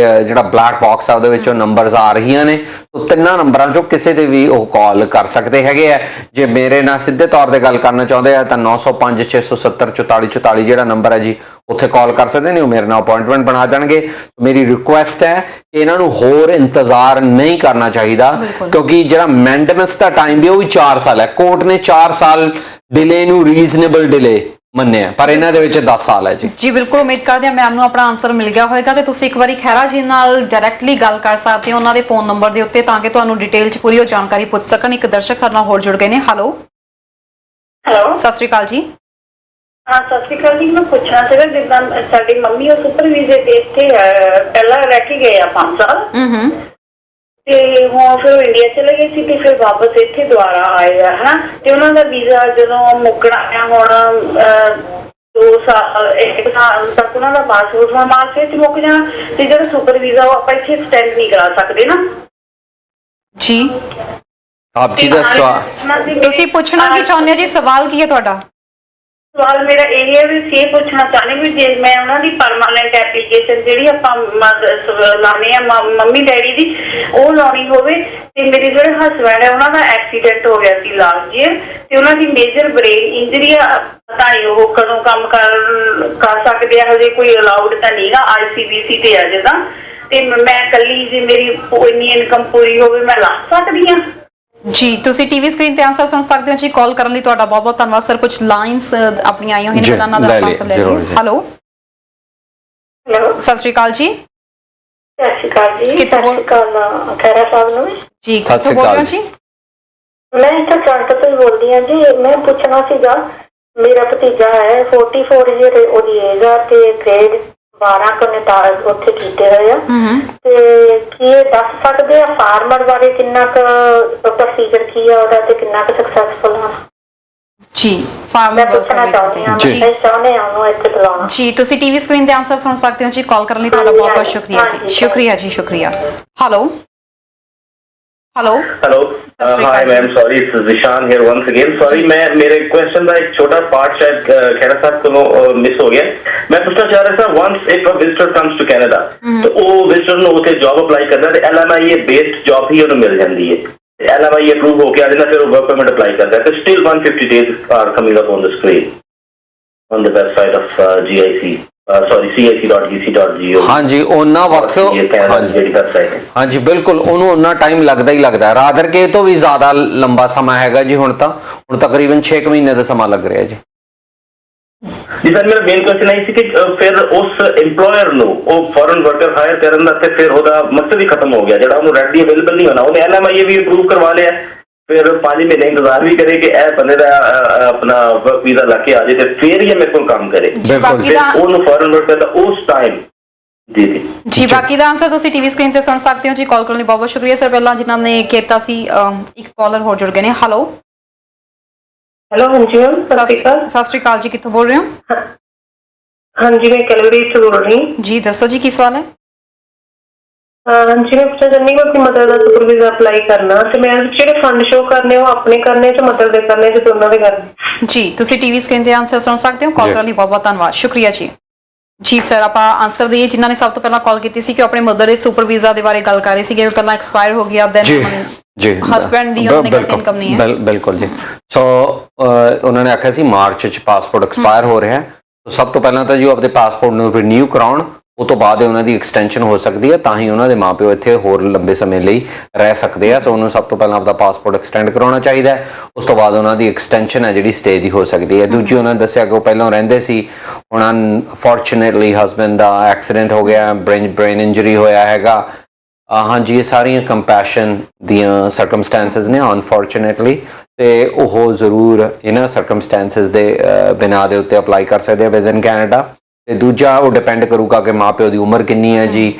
ਜਿਹੜਾ ਬਲੈਕ ਬਾਕਸ ਆ ਉਹਦੇ ਵਿੱਚ ਉਹ ਨੰਬਰਸ ਆ ਰਹੀਆਂ ਨੇ, ਉਹ ਤਿੰਨਾਂ ਨੰਬਰਾਂ ਚੋਂ ਕਿਸੇ ਤੇ ਵੀ ਉਹ ਕਾਲ ਕਰ ਸਕਦੇ ਹੈਗੇ ਆ। ਜੇ ਮੇਰੇ ਨਾਲ ਸਿੱਧੇ ਤੌਰ ਤੇ ਗੱਲ ਕਰਨਾ ਚਾਹੁੰਦੇ ਆ ਤਾਂ 905 670 44 44 ਜਿਹੜਾ ਨੰਬਰ ਹੈ ਜੀ ਉੱਥੇ ਕਾਲ ਕਰ ਸਕਦੇ ਨੇ, ਉਹ ਮੇਰੇ ਨਾਲ ਅਪਾਇੰਟਮੈਂਟ ਬਣਾ ਜਾਣਗੇ। ਮੇਰੀ ਰਿਕੁਐਸਟ ਹੈ ਕਿ ਇਹਨਾਂ ਨੂੰ ਹੋਰ ਇੰਤਜ਼ਾਰ ਨਹੀਂ ਕਰਨਾ ਚਾਹੀਦਾ ਕਿਉਂਕਿ ਜਿਹੜਾ ਮੈਂਡੇਮਸ ਦਾ ਟਾਈਮ ਵੀ ਉਹ ਵੀ 4 ਸਾਲ ਹੈ। ਕੋਰਟ ਨੇ 4 ਸਾਲ ਡਿਲੇ ਨੂੰ ਰੀਜ਼ਨੇਬਲ ਡਿਲੇ ਮੰਨਿਆ, ਪਰ ਇਹਨਾਂ ਦੇ ਵਿੱਚ 10 ਸਾਲ ਹੈ ਜੀ। ਬਿਲਕੁਲ ਉਮੀਦ ਕਰਦੇ ਹਾਂ ਮੈਮ ਨੂੰ ਆਪਣਾ ਆਨਸਰ ਮਿਲ ਗਿਆ ਹੋਵੇਗਾ ਤੇ ਤੁਸੀਂ ਇੱਕ ਵਾਰੀ ਖਹਿਰਾ ਜੀ ਨਾਲ ਡਾਇਰੈਕਟਲੀ ਗੱਲ ਕਰ ਸਕਦੇ ਹੋ ਉਹਨਾਂ ਦੇ ਫੋਨ ਨੰਬਰ ਦੇ ਉੱਤੇ ਤਾਂ ਕਿ ਤੁਹਾਨੂੰ ਡਿਟੇਲ 'ਚ ਪੂਰੀ ਉਹ ਜਾਣਕਾਰੀ ਪੁੱਛ ਸਕਣ। ਇੱਕ ਦਰਸ਼ਕ ਸਾਡੇ ਨਾਲ ਹੋਰ ਜੁੜ ਗਏ ਨੇ। ਹੈਲੋ, ਸਤਿ ਸ਼੍ਰੀ ਅਕਾਲ ਜੀ। ਹਾਂ, ਸਤਿ ਸ਼੍ਰੀ ਅਕਾਲ ਜੀ। ਮੈਂ ਪੁੱਛਣਾ ਸੀਗਾ ਜਿੱਦਾਂ ਸਾਡੀ ਮੰਮੀ ਉਹ ਸੁਪਰ ਵੀਜ਼ੇ ਤੇ ਇੱਥੇ ਪਹਿਲਾਂ ਰਹਿ ਕੇ ਗਏ ਆ 5 ਸਾਲ ਤੇ ਹੁਣ ਫਿਰ ਇੰਡੀਆ ਚਲੇ ਗਏ ਸੀ ਤੇ ਫਿਰ ਵਾਪਸ ਇੱਥੇ ਦੁਬਾਰਾ ਆਏ ਆ ਹਨਾ, ਤੇ ਉਹਨਾਂ ਦਾ ਵੀਜ਼ਾ ਜਦੋਂ ਮੁੱਕਣਾ ਆ ਹੁਣ 2 ਸਾਲ 1 ਸਾਲ ਤੱਕ ਉਹਨਾਂ ਦਾ ਪਾਸਪੋਰਟ ਮਾਰਚ ਵਿੱਚ ਮੁੱਕ ਜਾਣਾ ਤੇ ਜਿਹੜਾ ਸੁਪਰ ਵੀਜ਼ਾ ਉਹ ਆਪਾਂ ਇੱਥੇ ਐਕਸਟੈਂਡ ਨਹੀਂ ਕਰਾ ਸਕਦੇ ਨਾ ਜੀ। ਆਪ ਜੀ ਦਾ ਸਵਾਲ ਤੁਸੀਂ ਪੁੱਛਣਾ ਕੀ ਚਾਹੁੰਦੇ ਹੋ ਜੀ? ਸਵਾਲ ਕੀ ਹੈ ਤੁਹਾਡਾ? ਸਵਾਲ ਮੇਰਾ ਇਹ ਹੈ ਵੀ ਇਹ ਪੁੱਛਣਾ ਚਾਹੁੰਦੇ ਵੀ ਜੇ ਮੈਂ ਉਹਨਾਂ ਦੀ ਪਰਮਾਨੈਂਟ ਐਪਲੀਕੇਸ਼ਨ ਜਿਹੜੀ ਆਪਾਂ ਲਾਉਣੇ ਆ ਮੰਮੀ ਡੈਡੀ ਦੀ ਉਹ ਲਾਉਣੀ ਹੋਵੇ ਤੇ ਮੇਰੇ ਜਿਹੜੇ ਹਸਬੈਂਡ ਹੈ ਉਹਨਾਂ ਦਾ ਐਕਸੀਡੈਂਟ ਹੋ ਗਿਆ ਸੀ ਲਾਸਟ ਈਅਰ ਤੇ ਉਹਨਾਂ ਦੀ ਮੇਜਰ ਬ੍ਰੇਨ ਇੰਜਰੀ ਆ, ਪਤਾ ਨਹੀਂ ਉਹ ਕਦੋਂ ਕੰਮ ਕਰ ਸਕਦੇ ਆ, ਹਜੇ ਕੋਈ ਅਲਾਉਡ ਤਾਂ ਨਹੀਂਗਾ, ICBC ਤੇ ਆ ਜਿੱਦਾਂ ਤੇ ਮੈਂ ਇਕੱਲੀ ਜੇ ਮੇਰੀ ਇੰਨੀ ਇਨਕਮ ਪੂਰੀ ਹੋਵੇ ਮੈਂ ਲਾ ਸਕਦੀ ਹਾਂ? ਜੀ ਤੁਸੀਂ ਟੀਵੀ ਸਕਰੀਨ ਤੇ ਆਨਸਰ ਸੁਣ ਸਕਦੇ ਹੋ ਜੀ। ਕਾਲ ਕਰਨ ਲਈ ਤੁਹਾਡਾ ਬਹੁਤ ਬਹੁਤ ਧੰਨਵਾਦ ਸਰ। ਕੁਝ ਲਾਈਨਸ ਆਪਣੀਆਂ ਆਈਆਂ ਹੋਈਆਂ ਨੇ, ਜੀ, ਪਹਿਲਾਂ ਉਹਨਾਂ ਦਾ ਲੈ ਆਨਸਰ ਲੈ ਜ਼ਰੂਰ ਲਈਏ। ਜੀ। ਹੈਲੋ, ਹੈਲੋ, ਸਤਿ ਸ਼੍ਰੀ ਅਕਾਲ ਜੀ। ਸਤਿ ਸ਼੍ਰੀ ਅਕਾਲ ਜੀ। ਕਿੱਥੋਂ ਸਤਿ ਸ਼੍ਰੀ ਅਕਾਲ ਖੈਰਾ ਸਾਹਿਬ ਨੂੰ। ਜੀ ਸਤਿ ਕਿੱਥੋਂ ਸ਼੍ਰੀ ਬੋਲ ਰਹੇ ਹੋ ਅਕਾਲ ਜੀ? ਮੈਂ ਇੱਥੇ ਚੰਟ ਤੋਂ ਹੀ ਬੋਲਦੀ ਹਾਂ ਜੀ। ਮੈਂ ਪੁੱਛਣਾ ਸੀਗਾ, ਮੇਰਾ ਭਤੀਜਾ ਹੈ 44 ਈਅਰ ਉਹਦੀ ਏਜ ਆ ਤੇ ਗ੍ਰੇਡ 12 ਕਨੇਟਾਰ ਉੱਥੇ ਕੀਤੇ ਹੋਏ ਆ ਤੇ ਕੀ ਇਹ ਦੱਸ ਸਕਦੇ ਆ ਫਾਰਮਰ ਬਾਰੇ ਕਿੰਨਾ ਕੁ ਪ੍ਰੋਸੀਜਰ ਕੀ ਆ ਉਹਦਾ ਤੇ ਕਿੰਨਾ ਕੁ ਸਕਸੈਸਫੁਲ ਆ? ਜੀ ਮੈਂ ਫਾਰਮਰ ਪੁੱਛਣਾ ਚਾਹੁੰਦੀ ਹਾਂ, ਜੀ। ਮੈਂ ਚਾਹੁੰਦੇ ਹਾਂ ਉਹਨੂੰ ਇੱਥੇ ਬੁਲਾਉਣਾ। ਜੀ ਤੁਸੀਂ ਟੀਵੀ ਸਕਰੀਨ ਤੇ ਆਨਸਰ ਸੁਣ ਸਕਦੇ ਹੋ ਜੀ। ਕਾਲ ਕਰਨ ਲਈ ਤੁਹਾਡਾ ਹਾਂਜੀ, ਬਹੁਤ ਬਹੁਤ ਹਾਂਜੀ, ਸ਼ੁਕਰੀਆ ਜੀ। ਹਾਂਜੀ, ਸ਼ੁਕਰੀਆ ਜੀ, ਸ਼ੁਕਰੀਆ। ਹੈਲੋ ਹੈਲੋ, हेलो सत Shri hi Akal ma'am, sorry Zeeshan here once again. Sorry, मैं मेरे क्वेश्चन का एक छोटा पार्ट शायद खैरा साहब को मिस हो गया। मैं पूछना चाह रहा था, once if a visitor comes to Canada तो वो विजिटर ਨੂੰ ਉੱਥੇ ਜੌਬ ਅਪਲਾਈ ਕਰਦਾ ਤੇ LMIA ਬੇਸਡ ਜੌਬ ਹੀ ਉਹਨੂੰ ਮਿਲ ਜਾਂਦੀ ਹੈ। LMIA ਅਪਰੂਵ ਹੋ ਕੇ ਆ ਜਾਂਦਾ, ਫਿਰ ਉਹ ਵਰਕ ਪਰਮਿਟ ਅਪਲਾਈ ਕਰਦਾ ਤੇ still 150 days are coming up on the screen on the website of GIC cac.gc.go। ਹਾਂਜੀ, ਉਹਨਾਂ ਵਕਤ ਜਿਹੜੀ ਵੈਬਸਾਈਟ ਹੈ। ਹਾਂਜੀ ਬਿਲਕੁਲ, ਉਹਨੂੰ ਉਹਨਾਂ ਟਾਈਮ ਲੱਗਦਾ ਹੀ ਲੱਗਦਾ। ਰਾਦਰ ਕੇ ਤੋਂ ਵੀ ਜ਼ਿਆਦਾ ਲੰਬਾ ਸਮਾਂ ਹੈਗਾ ਜੀ। ਹੁਣ ਤਕਰੀਬਨ 6 ਮਹੀਨੇ ਦਾ ਸਮਾਂ ਲੱਗ ਰਿਹਾ ਜੀ। ਜੀ ਸਰ, ਮੇਰਾ ਮੇਨ ਕੁਐਸਚਨ ਇਹ ਸੀ ਕਿ ਫਿਰ ਉਸ EMPLOYER ਨੂੰ ਉਹ ਫੋਰਨ ਵਰਕਰ ਹਾਇਰ ਕਰਨ ਦਾ ਤੇ ਫਿਰ ਉਹਦਾ ਮਕਸਦ ਹੀ ਖਤਮ ਹੋ ਗਿਆ, ਜਿਹੜਾ ਉਹਨੂੰ ਰੈਡੀ ਅਵੇਲੇਬਲ ਨਹੀਂ ਹੋਣਾ। ਉਹਨੇ LMIA ਵੀ ਅਪਰੂਵ ਕਰਵਾ ਲਿਆ, ਫਿਰ 5 ਮਹੀਨੇ ਇੰਤਜ਼ਾਰ ਵੀ ਕਰੇ ਕਿ ਇਹ ਬੰਦੇ ਦਾ ਆਪਣਾ ਵਰਕ ਵੀਜ਼ਾ ਲਾ ਕੇ ਆ ਜਾਏ ਤੇ ਫਿਰ ਹੀ ਮੇਰੇ ਕੋਲ ਕੰਮ ਕਰੇ। ਬਿਲਕੁਲ ਫਿਰ ਉਹਨੂੰ ਫੋਰਨ ਵਰਕਰ ਦਾ ਉਸ ਟਾਈਮ ਜੀ ਬਾਕੀ ਦਾ ਆਨਸਰ ਤੁਸੀਂ ਟੀਵੀ ਸਕਰੀਨ ਤੇ ਸੁਣ ਸਕਦੇ ਹੋ ਜੀ। ਕਾਲ ਕਰਨ ਲਈ ਬਹੁਤ ਬਹੁਤ ਸ਼ੁਕਰੀਆ ਸਰ। ਪਹਿਲਾਂ ਜਿਨ੍ਹਾਂ ਨੇ ਕੀਤਾ ਸੀ, ਇੱਕ ਕਾਲਰ ਹੋਰ ਜੁੜ ਗਏ ਨੇ। ਹੈਲੋ, ਹੈਲੋ, ਹਾਂਜੀ ਮੈਮ, ਸਤਿ ਸ਼੍ਰੀ ਅਕਾਲ। ਸਤਿ ਸ਼੍ਰੀ ਅਕਾਲ ਜੀ। ਕਿੱਥੋਂ ਬੋਲ ਰਹੇ ਹੋ? ਹਾਂਜੀ, ਮੈਂ ਕੈਲਗਰੀ ਤੋਂ ਬੋਲ ਰਹੀ ਹਾਂ। ਜੀ ਦੱਸੋ ਜੀ, ਕੀ ਸਵਾਲ ਹੈ? ਹਾਂਜੀ, ਮੈਂ ਪੁੱਛਣਾ ਚਾਹੁੰਦੀ ਹਾਂ ਕਿ ਮਦਰ ਦਾ ਸੁਪਰ ਵੀਜ਼ਾ ਅਪਲਾਈ ਕਰਨਾ ਤੇ ਮੈਂ ਜਿਹੜੇ ਫੰਡ ਸ਼ੋ ਕਰਨੇ ਉਹ ਆਪਣੇ ਕਰਨੇ ਤੇ ਮਦਰ ਦੇ ਕਰਨੇ ਤੇ ਦੋਨਾਂ ਦੇ ਕਰਨੇ। ਜੀ ਤੁਸੀਂ ਟੀਵੀ ਸਕਰੀਨ ਤੇ ਆਨਸਰ ਸੁਣ ਸਕਦੇ ਹੋ। ਕਾਲ ਕਰਨ ਲਈ ਬਹੁਤ ਬਹੁਤ ਧੰਨਵਾਦ, ਸ਼ੁਕਰੀਆ ਜੀ। ਜੀ ਸਰ, ਆਪਾਂ ਆਨਸਰ ਦਈਏ। ਜਿਨ੍ਹਾਂ ਨੇ ਸਭ ਤੋਂ ਪਹਿਲਾਂ ਕਾਲ ਕੀਤੀ ਸੀ ਕਿ ਉਹ ਆਪਣੇ ਮਦਰ ਦੇ ਸੁਪਰ ਵੀਜ਼ਾ ਦੇ ਬਾਰੇ ਗੱਲ ਕਰ ਰਹੇ ਸੀਗੇ, ਪਹਿਲਾਂ ਐਕਸਪਾਇਰ ਹੋ ਗਿਆ, ਦੈਨ ਜੀ ਹਸਬੈਂਡ ਦੀ ਉਹਨਾਂ ਨੇ ਕਿਸੇ ਇਨਕਮ ਨਹੀਂ ਹੈ। ਬਿਲਕੁਲ ਜੀ। ਸੋ ਉਹਨਾਂ ਨੇ ਆਖਿਆ ਸੀ ਮਾਰਚ ਚ ਪਾਸਪੋਰਟ ਐਕਸਪਾਇਰ ਹੋ ਰਿਹਾ ਹੈ। ਸਭ ਤੋਂ ਪਹਿਲਾਂ ਤਾਂ ਜੀ ਉਹ ਆਪਣੇ ਪਾਸਪੋਰਟ ਨੂੰ ਰੀਨਿਊ ਕਰਾਉਣ, ਉਹ ਤੋਂ ਬਾਅਦ ਉਹਨਾਂ ਦੀ ਐਕਸਟੈਂਸ਼ਨ ਹੋ ਸਕਦੀ ਹੈ, ਤਾਂ ਹੀ ਉਹਨਾਂ ਦੇ ਮਾਪਿਓ ਇੱਥੇ ਹੋਰ ਲੰਬੇ ਸਮੇਂ ਲਈ ਰਹਿ ਸਕਦੇ ਆ। ਸੋ ਉਹਨੂੰ ਸਭ ਤੋਂ ਪਹਿਲਾਂ ਆਪਦਾ ਪਾਸਪੋਰਟ ਐਕਸਟੈਂਡ ਕਰਾਉਣਾ ਚਾਹੀਦਾ ਹੈ। ਉਸ ਤੋਂ ਬਾਅਦ ਉਹਨਾਂ ਦੀ ਐਕਸਟੈਂਸ਼ਨ ਹੈ ਜਿਹੜੀ ਸਟੇ ਦੀ ਹੋ ਸਕਦੀ ਹੈ। ਦੂਜੀ, ਉਹਨਾਂ ਨੇ ਦੱਸਿਆ ਕਿ ਉਹ ਪਹਿਲਾਂ ਰਹਿੰਦੇ ਸੀ, ਹੁਣ ਅਨਫੋਰਚੂਨੇਟਲੀ ਹਸਬੈਂਡ ਦਾ ਐਕਸੀਡੈਂਟ ਹੋ ਗਿਆ, ਬ੍ਰੇਨ ਇੰਜਰੀ ਹੋਇਆ ਹੈਗਾ। ਹਾਂਜੀ, ਇਹ ਸਾਰੀਆਂ ਕੰਪੈਸ਼ਨ ਦੀਆਂ ਸਰਕਮਸਟੈਂਸਸ ਨੇ ਅਨਫੋਰਚੂਨੇਟਲੀ, ਤੇ ਉਹ ਜ਼ਰੂਰ ਇਹਨਾਂ ਸਰਕਮਸਟੈਂਸਸ ਦੇ ਬਿਨਾਂ ਦੇ ਉੱਤੇ ਅਪਲਾਈ ਕਰ ਸਕਦੇ ਆ ਵਿਦਨ ਕੈਨੇਡਾ। ਤੇ ਦੂਜਾ, ਉਹ ਡਿਪੈਂਡ ਕਰੂਗਾ ਕਿ ਮਾਂ ਪਿਓ ਦੀ ਉਮਰ ਕਿੰਨੀ ਹੈ ਜੀ,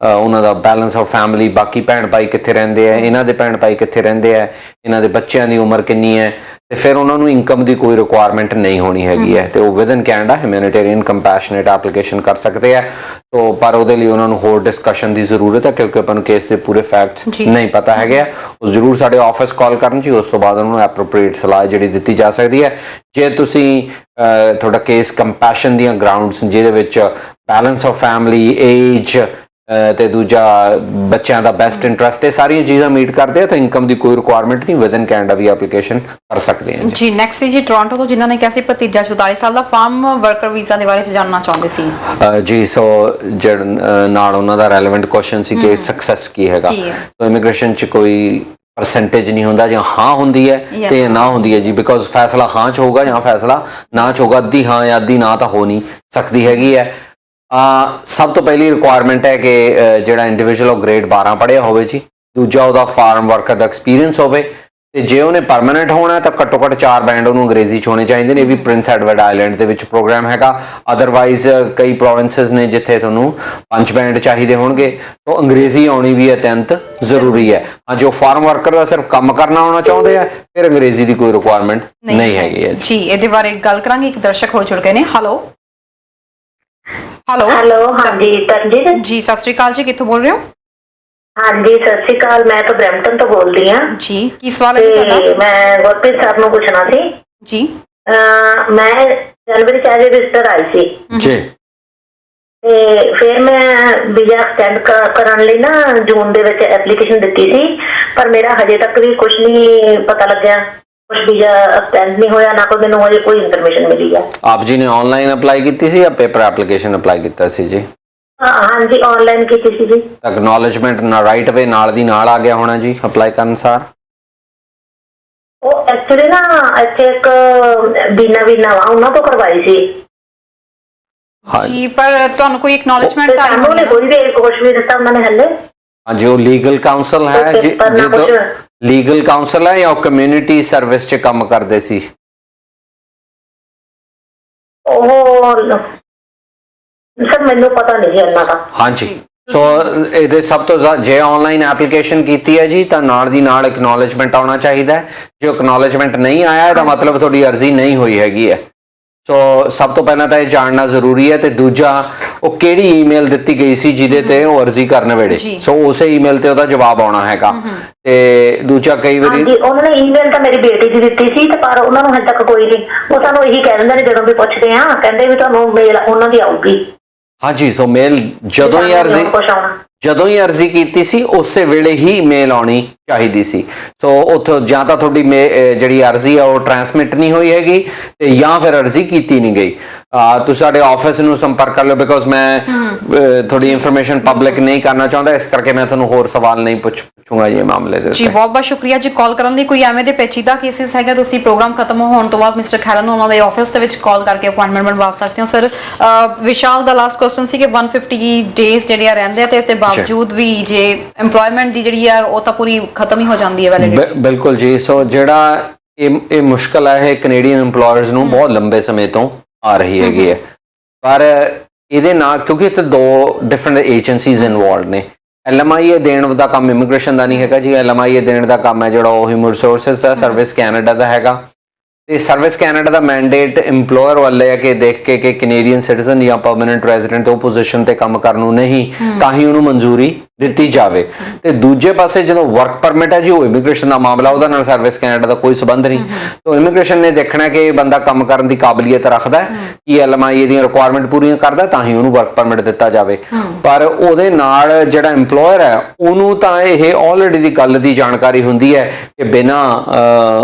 ਉਹਨਾਂ ਦਾ ਬੈਲੈਂਸ ਆਫ ਫੈਮਿਲੀ, ਬਾਕੀ ਭੈਣ ਭਾਈ ਕਿੱਥੇ ਰਹਿੰਦੇ ਆ, ਇਹਨਾਂ ਦੇ ਭੈਣ ਭਾਈ ਕਿੱਥੇ ਰਹਿੰਦੇ ਆ, ਇਹਨਾਂ ਦੇ ਬੱਚਿਆਂ ਦੀ ਉਮਰ ਕਿੰਨੀ ਹੈ, ਤੇ ਫਿਰ ਉਹਨਾਂ ਨੂੰ ਇਨਕਮ ਦੀ ਕੋਈ ਰਿਕੁਆਇਰਮੈਂਟ ਨਹੀਂ ਹੋਣੀ ਹੈਗੀ ਹੈ, ਤੇ ਉਹ within Canada humanitarian compassionate application ਕਰ ਸਕਦੇ ਆ। ਤੋ ਪਰ ਉਹਦੇ ਲਈ ਉਹਨਾਂ ਨੂੰ ਹੋਰ ਡਿਸਕਸ਼ਨ ਦੀ ਜ਼ਰੂਰਤ ਹੈ, ਕਿਉਂਕਿ ਆਪਾਂ ਨੂੰ ਕੇਸ ਦੇ ਪੂਰੇ ਫੈਕਟਸ ਨਹੀਂ ਪਤਾ ਹੈਗੇ। ਉਹ ਜ਼ਰੂਰ ਸਾਡੇ ਆਫਿਸ ਕਾਲ ਕਰਨ ਜੀ, ਉਸ ਤੋਂ ਬਾਅਦ ਉਹਨਾਂ ਨੂੰ ਐਪਰੋਪ੍ਰੀਏਟ ਸਲਾਹ ਜਿਹੜੀ ਦਿੱਤੀ ਜਾ ਸਕਦੀ ਹੈ। ਜੇ ਤੁਸੀਂ ਤੁਹਾਡਾ ਕੇਸ ਕੰਪੈਸ਼ਨ ਦੀਆਂ ਗਰਾਊਂਡਸ ਜਿਹਦੇ ਵਿੱਚ ਬੈਲੈਂਸ ਆਫ ਫੈਮਿਲੀ, ਏਜ ਤੇ ਦੂਜਾ ਬੱਚਿਆਂ ਦਾ ਬੈਸਟ ਇੰਟਰਸਟ, ਇਹ ਸਾਰੀਆਂ ਚੀਜ਼ਾਂ ਮੀਟ ਕਰਦੇ ਆ ਤਾਂ ਇਨਕਮ ਦੀ ਕੋਈ ਰਿਕੁਆਇਰਮੈਂਟ ਨਹੀਂ, ਵਿਦਨ ਕੈਨੇਡਾ ਵੀ ਐਪਲੀਕੇਸ਼ਨ ਕਰ ਸਕਦੇ ਆ ਜੀ। ਨੈਕਸਟ ਜੀ ਟੋਰਾਂਟੋ ਤੋਂ, ਜਿਨ੍ਹਾਂ ਨੇ ਕਿਹਾ ਸੀ ਭਤੀਜਾ 44 ਸਾਲ ਦਾ ਫਾਰਮ ਵਰਕਰ ਵੀਜ਼ਾ ਦੇ ਬਾਰੇ ਜਾਣਨਾ ਚਾਹੁੰਦੇ ਸੀ। ਜੀ, ਸੋ ਜਿਹੜਾ ਨਾਲ ਉਹਨਾਂ ਦਾ ਰੈਲੇਵੈਂਟ ਕੁਐਸਚਨ ਸੀ ਕਿ ਸਕਸੈਸ ਕੀ ਹੈਗਾ। ਸੋ ਇਮੀਗ੍ਰੇਸ਼ਨ 'ਚ ਕੋਈ ਪਰਸੈਂਟੇਜ ਨਹੀਂ ਹੁੰਦਾ, ਜਾਂ ਹਾਂ ਹੁੰਦੀ ਹੈ ਤੇ ਨਾ ਹੁੰਦੀ ਹੈ ਜੀ, ਬਿਕੋਜ਼ ਫੈਸਲਾ ਹਾਂ 'ਚ ਹੋਊਗਾ ਜਾਂ ਫੈਸਲਾ ਨਾ 'ਚ ਹੋਊਗਾ। ਅੱਧੀ ਹਾਂ ਜਾਂ ਅੱਧੀ ਨਾ ਤਾਂ ਹੋ ਨਹੀਂ ਸਕਦੀ ਹੈਗੀ ਹੈ। ਸਭ ਤੋਂ ਪਹਿਲੀ ਰਿਕੁਆਇਰਮੈਂਟ ਹੈ ਕਿ ਜਿਹੜਾ ਇੰਡੀਵਿਜੂਅਲ ਉਹ ਗ੍ਰੇਡ 12 ਪੜ੍ਹਿਆ ਹੋਵੇ ਜੀ। ਦੂਜਾ, ਉਹਦਾ ਫਾਰਮ ਵਰਕਰ ਦਾ ਐਕਸਪੀਰੀਅੰਸ ਹੋਵੇ, ਤੇ ਜੇ ਉਹਨੇ ਪਰਮਾਨੈਂਟ ਹੋਣਾ ਤਾਂ ਘੱਟੋ ਘੱਟ 4 ਬੈਂਡ ਉਹਨੂੰ ਅੰਗਰੇਜ਼ੀ 'ਚ ਹੋਣੇ ਚਾਹੀਦੇ ਨੇ। ਇਹ ਵੀ ਪ੍ਰਿੰਸ ਐਡਵਰਡ ਆਈਲੈਂਡ ਦੇ ਵਿੱਚ ਪ੍ਰੋਗਰਾਮ ਹੈਗਾ। ਅਦਰਵਾਈਜ਼ ਕਈ ਪ੍ਰੋਵਿੰਸਸ ਨੇ ਜਿੱਥੇ ਤੁਹਾਨੂੰ 5 ਬੈਂਡ ਚਾਹੀਦੇ ਹੋਣਗੇ, ਤਾਂ ਅੰਗਰੇਜ਼ੀ ਆਉਣੀ ਵੀ ਅਤਿਅੰਤ ਜ਼ਰੂਰੀ ਹੈ। ਜੋ ਫਾਰਮ ਵਰਕਰ ਦਾ ਸਿਰਫ ਕੰਮ ਕਰਨਾ ਆਉਣਾ ਚਾਹੁੰਦੇ ਆ, ਫਿਰ ਅੰਗਰੇਜ਼ੀ ਦੀ ਕੋਈ ਰਿਕੁਆਇਰਮੈਂਟ ਨਹੀਂ ਹੈਗੀ ਹੈ ਜੀ। ਇਹਦੇ ਬਾਰੇ ਗੱਲ ਕਰਾਂਗੇ। ਇੱਕ ਦਰਸ਼ਕ ਹੋਰ ਜੁੜ ਗਏ ਨੇ। ਹੈਲੋ ਹੈਲੋ, ਹਾਂਜੀ ਤਰਨਜੀਤ ਜੀ, ਸਤਿ ਸ਼੍ਰੀ ਅਕਾਲ ਜੀ। ਕਿੱਥੋਂ ਬੋਲ ਰਹੇ ਹੋ? ਹਾਂਜੀ, ਸਤਿ ਸ਼੍ਰੀ ਅਕਾਲ। ਮੈਂ ਤਾਂ ਬ੍ਰੈਂਪਟਨ ਤੋਂ ਬੋਲਦੀ ਹਾਂ ਜੀ। ਕੀ ਸਵਾਲ ਹੈ ਜੀ ਤੁਹਾਡਾ? ਮੈਂ ਗੁਰਪ੍ਰੀਤ ਸਰ ਨੂੰ ਪੁੱਛਣਾ ਸੀ ਜੀ। ਮੈਂ ਜਨਵਰੀ 'ਚ ਐਜ਼ ਵਿਜ਼ਟਰ ਆਈ ਸੀ ਜੀ, ਤੇ ਫਿਰ ਮੈਂ ਵੀਜ਼ਾ ਐਕਸਟੈਂਡ ਕਰਨ ਲਈ ਨਾ ਜੂਨ ਦੇ ਵਿੱਚ ਐਪਲੀਕੇਸ਼ਨ ਦਿੱਤੀ ਸੀ, ਪਰ ਮੇਰਾ ਹਜੇ ਤੱਕ ਵੀ ਕੁਝ ਨਹੀਂ ਪਤਾ ਲੱਗਿਆ, ਕੁਝ ਵੀਜ਼ਾ ਐਕਸਟੈਂਡ ਨਹੀਂ ਹੋਇਆ, ਨਾ ਕੋਈ ਮੈਨੂੰ ਹਜੇ ਕੋਈ ਇਨਫੋਰਮੇਸ਼ਨ ਮਿਲੀ ਹੈ। ਆਪ ਜੀ ਨੇ ਆਨਲਾਈਨ ਅਪਲਾਈ ਕੀਤੀ ਸੀ ਜਾਂ ਪੇਪਰ ਐਪਲੀਕੇਸ਼ਨ ਅਪਲਾਈ ਕੀਤਾ ਸੀ ਜੀ? हाँ जी ऑनलाइन की थी जी। ਐਕਨੋਲਜਮੈਂਟ ਨਾ ਰਾਈਟ ਵੇ ਨਾਲ ਦੀ ਨਾਲ ਆ ਗਿਆ ਹੋਣਾ ਜੀ ਅਪਲਾਈ ਕਰਨ ਸਾਰ। ਉਹ ਐਕਚੁਅਲੀ ਨਾ ਇੱਥੇ ਇੱਕ ਬੀਨਾ ਵਾ ਉਹਨਾਂ ਤੋਂ ਕਰਵਾਈ ਸੀ। ਜੀ ਪਰ ਤੁਹਾਨੂੰ ਕੋਈ ਐਕਨੋਲਜਮੈਂਟ ਆਈ ਸਾਨੂੰ ਨੇ ਕੋਈ ਵੀ ਕੁਛ ਵੀ ਦਿੱਤਾ ਉਹਨਾਂ ਨੇ ਹੱਲੇ। ਹਾਂਜੀ ਉਹ ਲੀਗਲ ਕਾਉਂਸਲ ਹੈ ਜਦੋਂ ਲੀਗਲ ਕਾਉਂਸਲ ਹੈ ਜਾਂ ਉਹ ਕਮਿਊਨਿਟੀ ਸਰਵਿਸ 'ਚ ਕੰਮ ਕਰਦੇ ਸੀ? ਉਹ ਸਰ ਮੈਨੂੰ ਪਤਾ ਨਹੀਂ ਹੈ ਇਹਨਾਂ ਦਾ। ਹਾਂਜੀ ਸੋ ਇਹਦੇ ਸਭ ਤੋਂ ਜੇ ਆਨਲਾਈਨ ਐਪਲੀਕੇਸ਼ਨ ਕੀਤੀ ਹੈ ਜੀ ਤਾਂ ਨਾਲ ਦੀ ਨਾਲ ਐਕਨੋਲਜਮੈਂਟ ਆਉਣਾ ਚਾਹੀਦਾ ਹੈ। ਜੇ ਐਕਨੋਲਜਮੈਂਟ ਨਹੀਂ ਆਇਆ ਇਹਦਾ ਮਤਲਬ ਤੁਹਾਡੀ ਅਰਜ਼ੀ ਨਹੀਂ ਹੋਈ ਹੈਗੀ ਹੈ। ਸੋ ਸਭ ਤੋਂ ਪਹਿਲਾਂ ਤਾਂ ਇਹ ਜਾਣਨਾ ਜ਼ਰੂਰੀ ਹੈ ਤੇ ਦੂਜਾ ਉਹ ਕਿਹੜੀ ਈਮੇਲ ਦਿੱਤੀ ਗਈ ਸੀ ਜਿਹਦੇ ਤੇ ਉਹ ਅਰਜ਼ੀ ਕਰਨ ਵੇਲੇ, ਸੋ ਉਸੇ ਈਮੇਲ ਤੇ ਉਹਦਾ ਜਵਾਬ ਆਉਣਾ ਹੈਗਾ। ਤੇ ਦੂਜਾ ਕਈ ਵਾਰੀ ਉਹਨਾਂ ਨੇ ਈਮੇਲ ਤਾਂ ਮੇਰੀ ਬੇਟੀ ਦੀ ਦਿੱਤੀ ਸੀ ਤੇ ਪਰ ਉਹਨਾਂ ਨੂੰ ਹਜੇ ਤੱਕ ਕੋਈ ਨਹੀਂ, ਉਹ ਸਾਨੂੰ ਇਹੀ ਕਹਿ ਦਿੰਦੇ ਨੇ ਜਦੋਂ ਵੀ ਪੁੱਛਦੇ ਆ ਕਹਿੰਦੇ ਵੀ ਤੁਹਾਨੂੰ ਮੇਲ ਉਹਨਾਂ ਦੀ ਆਊਗੀ। ਹਾਂਜੀ ਸੋ ਮੇਲ ਜਦੋਂ ਹੀ ਅਰਜ਼ੀ ਕੀਤੀ ਸੀ ਉਸੇ ਵੇਲੇ ਹੀ ਮੇਲ ਆਉਣੀ ਚਾਹੀਦੀ ਸੀ। ਸੋ ਉੱਥੋਂ ਜਾਂ ਤਾਂ ਤੁਹਾਡੀ ਜਿਹੜੀ ਅਰਜ਼ੀ ਆ ਉਹ ਟਰਾਂਸਮਿਟ ਨਹੀਂ ਹੋਈ ਹੈਗੀ ਤੇ ਜਾਂ ਫਿਰ ਅਰਜ਼ੀ ਕੀਤੀ ਨਹੀਂ ਗਈ। ਤੁਸੀਂ ਸਾਡੇ ਆਫਿਸ ਨੂੰ ਸੰਪਰਕ ਕਰ ਲਓ ਬਿਕੋਜ਼ ਮੈਂ ਤੁਹਾਡੀ ਇਨਫੋਰਮੇਸ਼ਨ ਪਬਲਿਕ ਨਹੀਂ ਕਰਨਾ ਚਾਹੁੰਦਾ, ਇਸ ਕਰਕੇ ਮੈਂ ਤੁਹਾਨੂੰ ਹੋਰ ਸਵਾਲ ਨਹੀਂ ਪੁੱਛੂੰਗਾ ਇਹ ਮਾਮਲੇ ਦੇ। ਜੀ ਬਹੁਤ ਬਹੁਤ ਸ਼ੁਕਰੀਆ ਜੀ ਕਾਲ ਕਰਨ ਲਈ। ਕੋਈ ਐਵੇਂ ਦੇ ਪੇਚੀਦਾ ਕੇਸਿਸ ਹੈਗਾ ਤੁਸੀਂ ਪ੍ਰੋਗਰਾਮ ਖਤਮ ਹੋਣ ਤੋਂ ਬਾਅਦ ਮਿਸਟਰ ਖੈਰਾ ਨੂੰ ਉਹਨਾਂ ਦੇ ਆਫਿਸ ਦੇ ਵਿੱਚ ਕਾਲ ਕਰਕੇ ਅਪਾਇੰਟਮੈਂਟ ਬਣਵਾ ਸਕਦੇ ਹੋ। ਸਰ ਵਿਸ਼ਾਲ ਦਾ ਲਾਸਟ ਕੁਐਸਚਨ ਸੀ ਕਿ 150 ਡੇਜ਼ ਜਿਹੜੇ ਆ ਰਹਿੰਦੇ ਆ ਤੇ ਇਸ ਦੇ ਬਾਵਜੂਦ ਵੀ ਜੇ EMPLOYMENT ਦੀ ਜਿਹੜੀ ਆ ਉਹ ਤਾਂ ਪੂਰੀ ਖਤਮ ਹੀ ਹੋ ਜਾਂਦੀ ਹੈ ਵੈਲਿਡਿਟੀ। ਬਿਲਕੁਲ ਜੀ। ਸੋ ਜਿਹੜਾ ਇਹ ਮੁਸ਼ਕਲ ਹੈ ਇਹ ਕੈਨੇਡੀਅਨ EMPLOYERS ਨੂੰ ਬਹੁਤ ਲੰਬੇ ਸਮੇਂ ਤੋਂ ਆ ਰਹੀ ਹੈਗੀ ਹੈ, ਪਰ ਇਹਦੇ ਨਾਲ ਕਿਉਂਕਿ ਇੱਥੇ ਦੋ ਡਿਫਰੈਂਟ ਏਜੰਸੀਜ਼ ਇਨਵੋਲਵਡ ਨੇ। LMIA ਦੇਣ ਦਾ ਕੰਮ ਇਮੀਗ੍ਰੇਸ਼ਨ ਦਾ ਨਹੀਂ ਹੈਗਾ ਜੀ, LMIA ਦੇਣ ਦਾ ਕੰਮ ਹੈ ਜਿਹੜਾ ਉਹ ਹਿਊਮਨ ਰਿਸੋਰਸਿਸ ਦਾ, ਸਰਵਿਸ ਕੈਨੇਡਾ ਦਾ ਹੈਗਾ। ਤੇ ਸਰਵਿਸ ਕੈਨੇਡਾ ਦਾ ਮੈਂਡੇਟ EMPLOYER ਵਾਲੇ ਹੈ ਕਿ ਦੇਖ ਕੇ ਕਿ ਕੈਨੇਡੀਅਨ ਸਿਟੀਜ਼ਨ ਜਾਂ ਪਰਮਨੈਂਟ ਰੈਜ਼ੀਡੈਂਟ ਉਹ ਪੋਜੀਸ਼ਨ ਤੇ ਕੰਮ ਕਰਨ ਨੂੰ ਨਹੀਂ ਤਾਂ ਹੀ ਉਹਨੂੰ ਮਨਜ਼ੂਰੀ ਦਿੱਤੀ ਜਾਵੇ। ਤੇ ਦੂਜੇ ਪਾਸੇ ਜਦੋਂ ਵਰਕ ਪਰਮਿਟ ਹੈ ਜੀ ਉਹ ਇਮੀਗ੍ਰੇਸ਼ਨ ਦਾ ਮਾਮਲਾ, ਉਹਦਾ ਨਾਲ ਸਰਵਿਸ ਕੈਨੇਡਾ ਦਾ ਕੋਈ ਸੰਬੰਧ ਨਹੀਂ। ਤਾਂ ਇਮੀਗ੍ਰੇਸ਼ਨ ਨੇ ਦੇਖਣਾ ਕਿ ਇਹ ਬੰਦਾ ਕੰਮ ਕਰਨ ਦੀ ਕਾਬਲੀਅਤ ਰੱਖਦਾ ਕਿ LMIA ਦੀਆਂ ਰਿਕੁਆਇਰਮੈਂਟ ਪੂਰੀਆਂ ਕਰਦਾ ਤਾਂ ਹੀ ਉਹਨੂੰ ਵਰਕ ਪਰਮਿਟ ਦਿੱਤਾ ਜਾਵੇ। ਪਰ ਉਹਦੇ ਨਾਲ ਜਿਹੜਾ EMPLOYER ਹੈ ਉਹਨੂੰ ਤਾਂ ਇਹ ਆਲਰੇਡੀ ਦੀ ਗੱਲ ਦੀ ਜਾਣਕਾਰੀ ਹੁੰਦੀ ਹੈ ਕਿ ਬਿਨਾਂ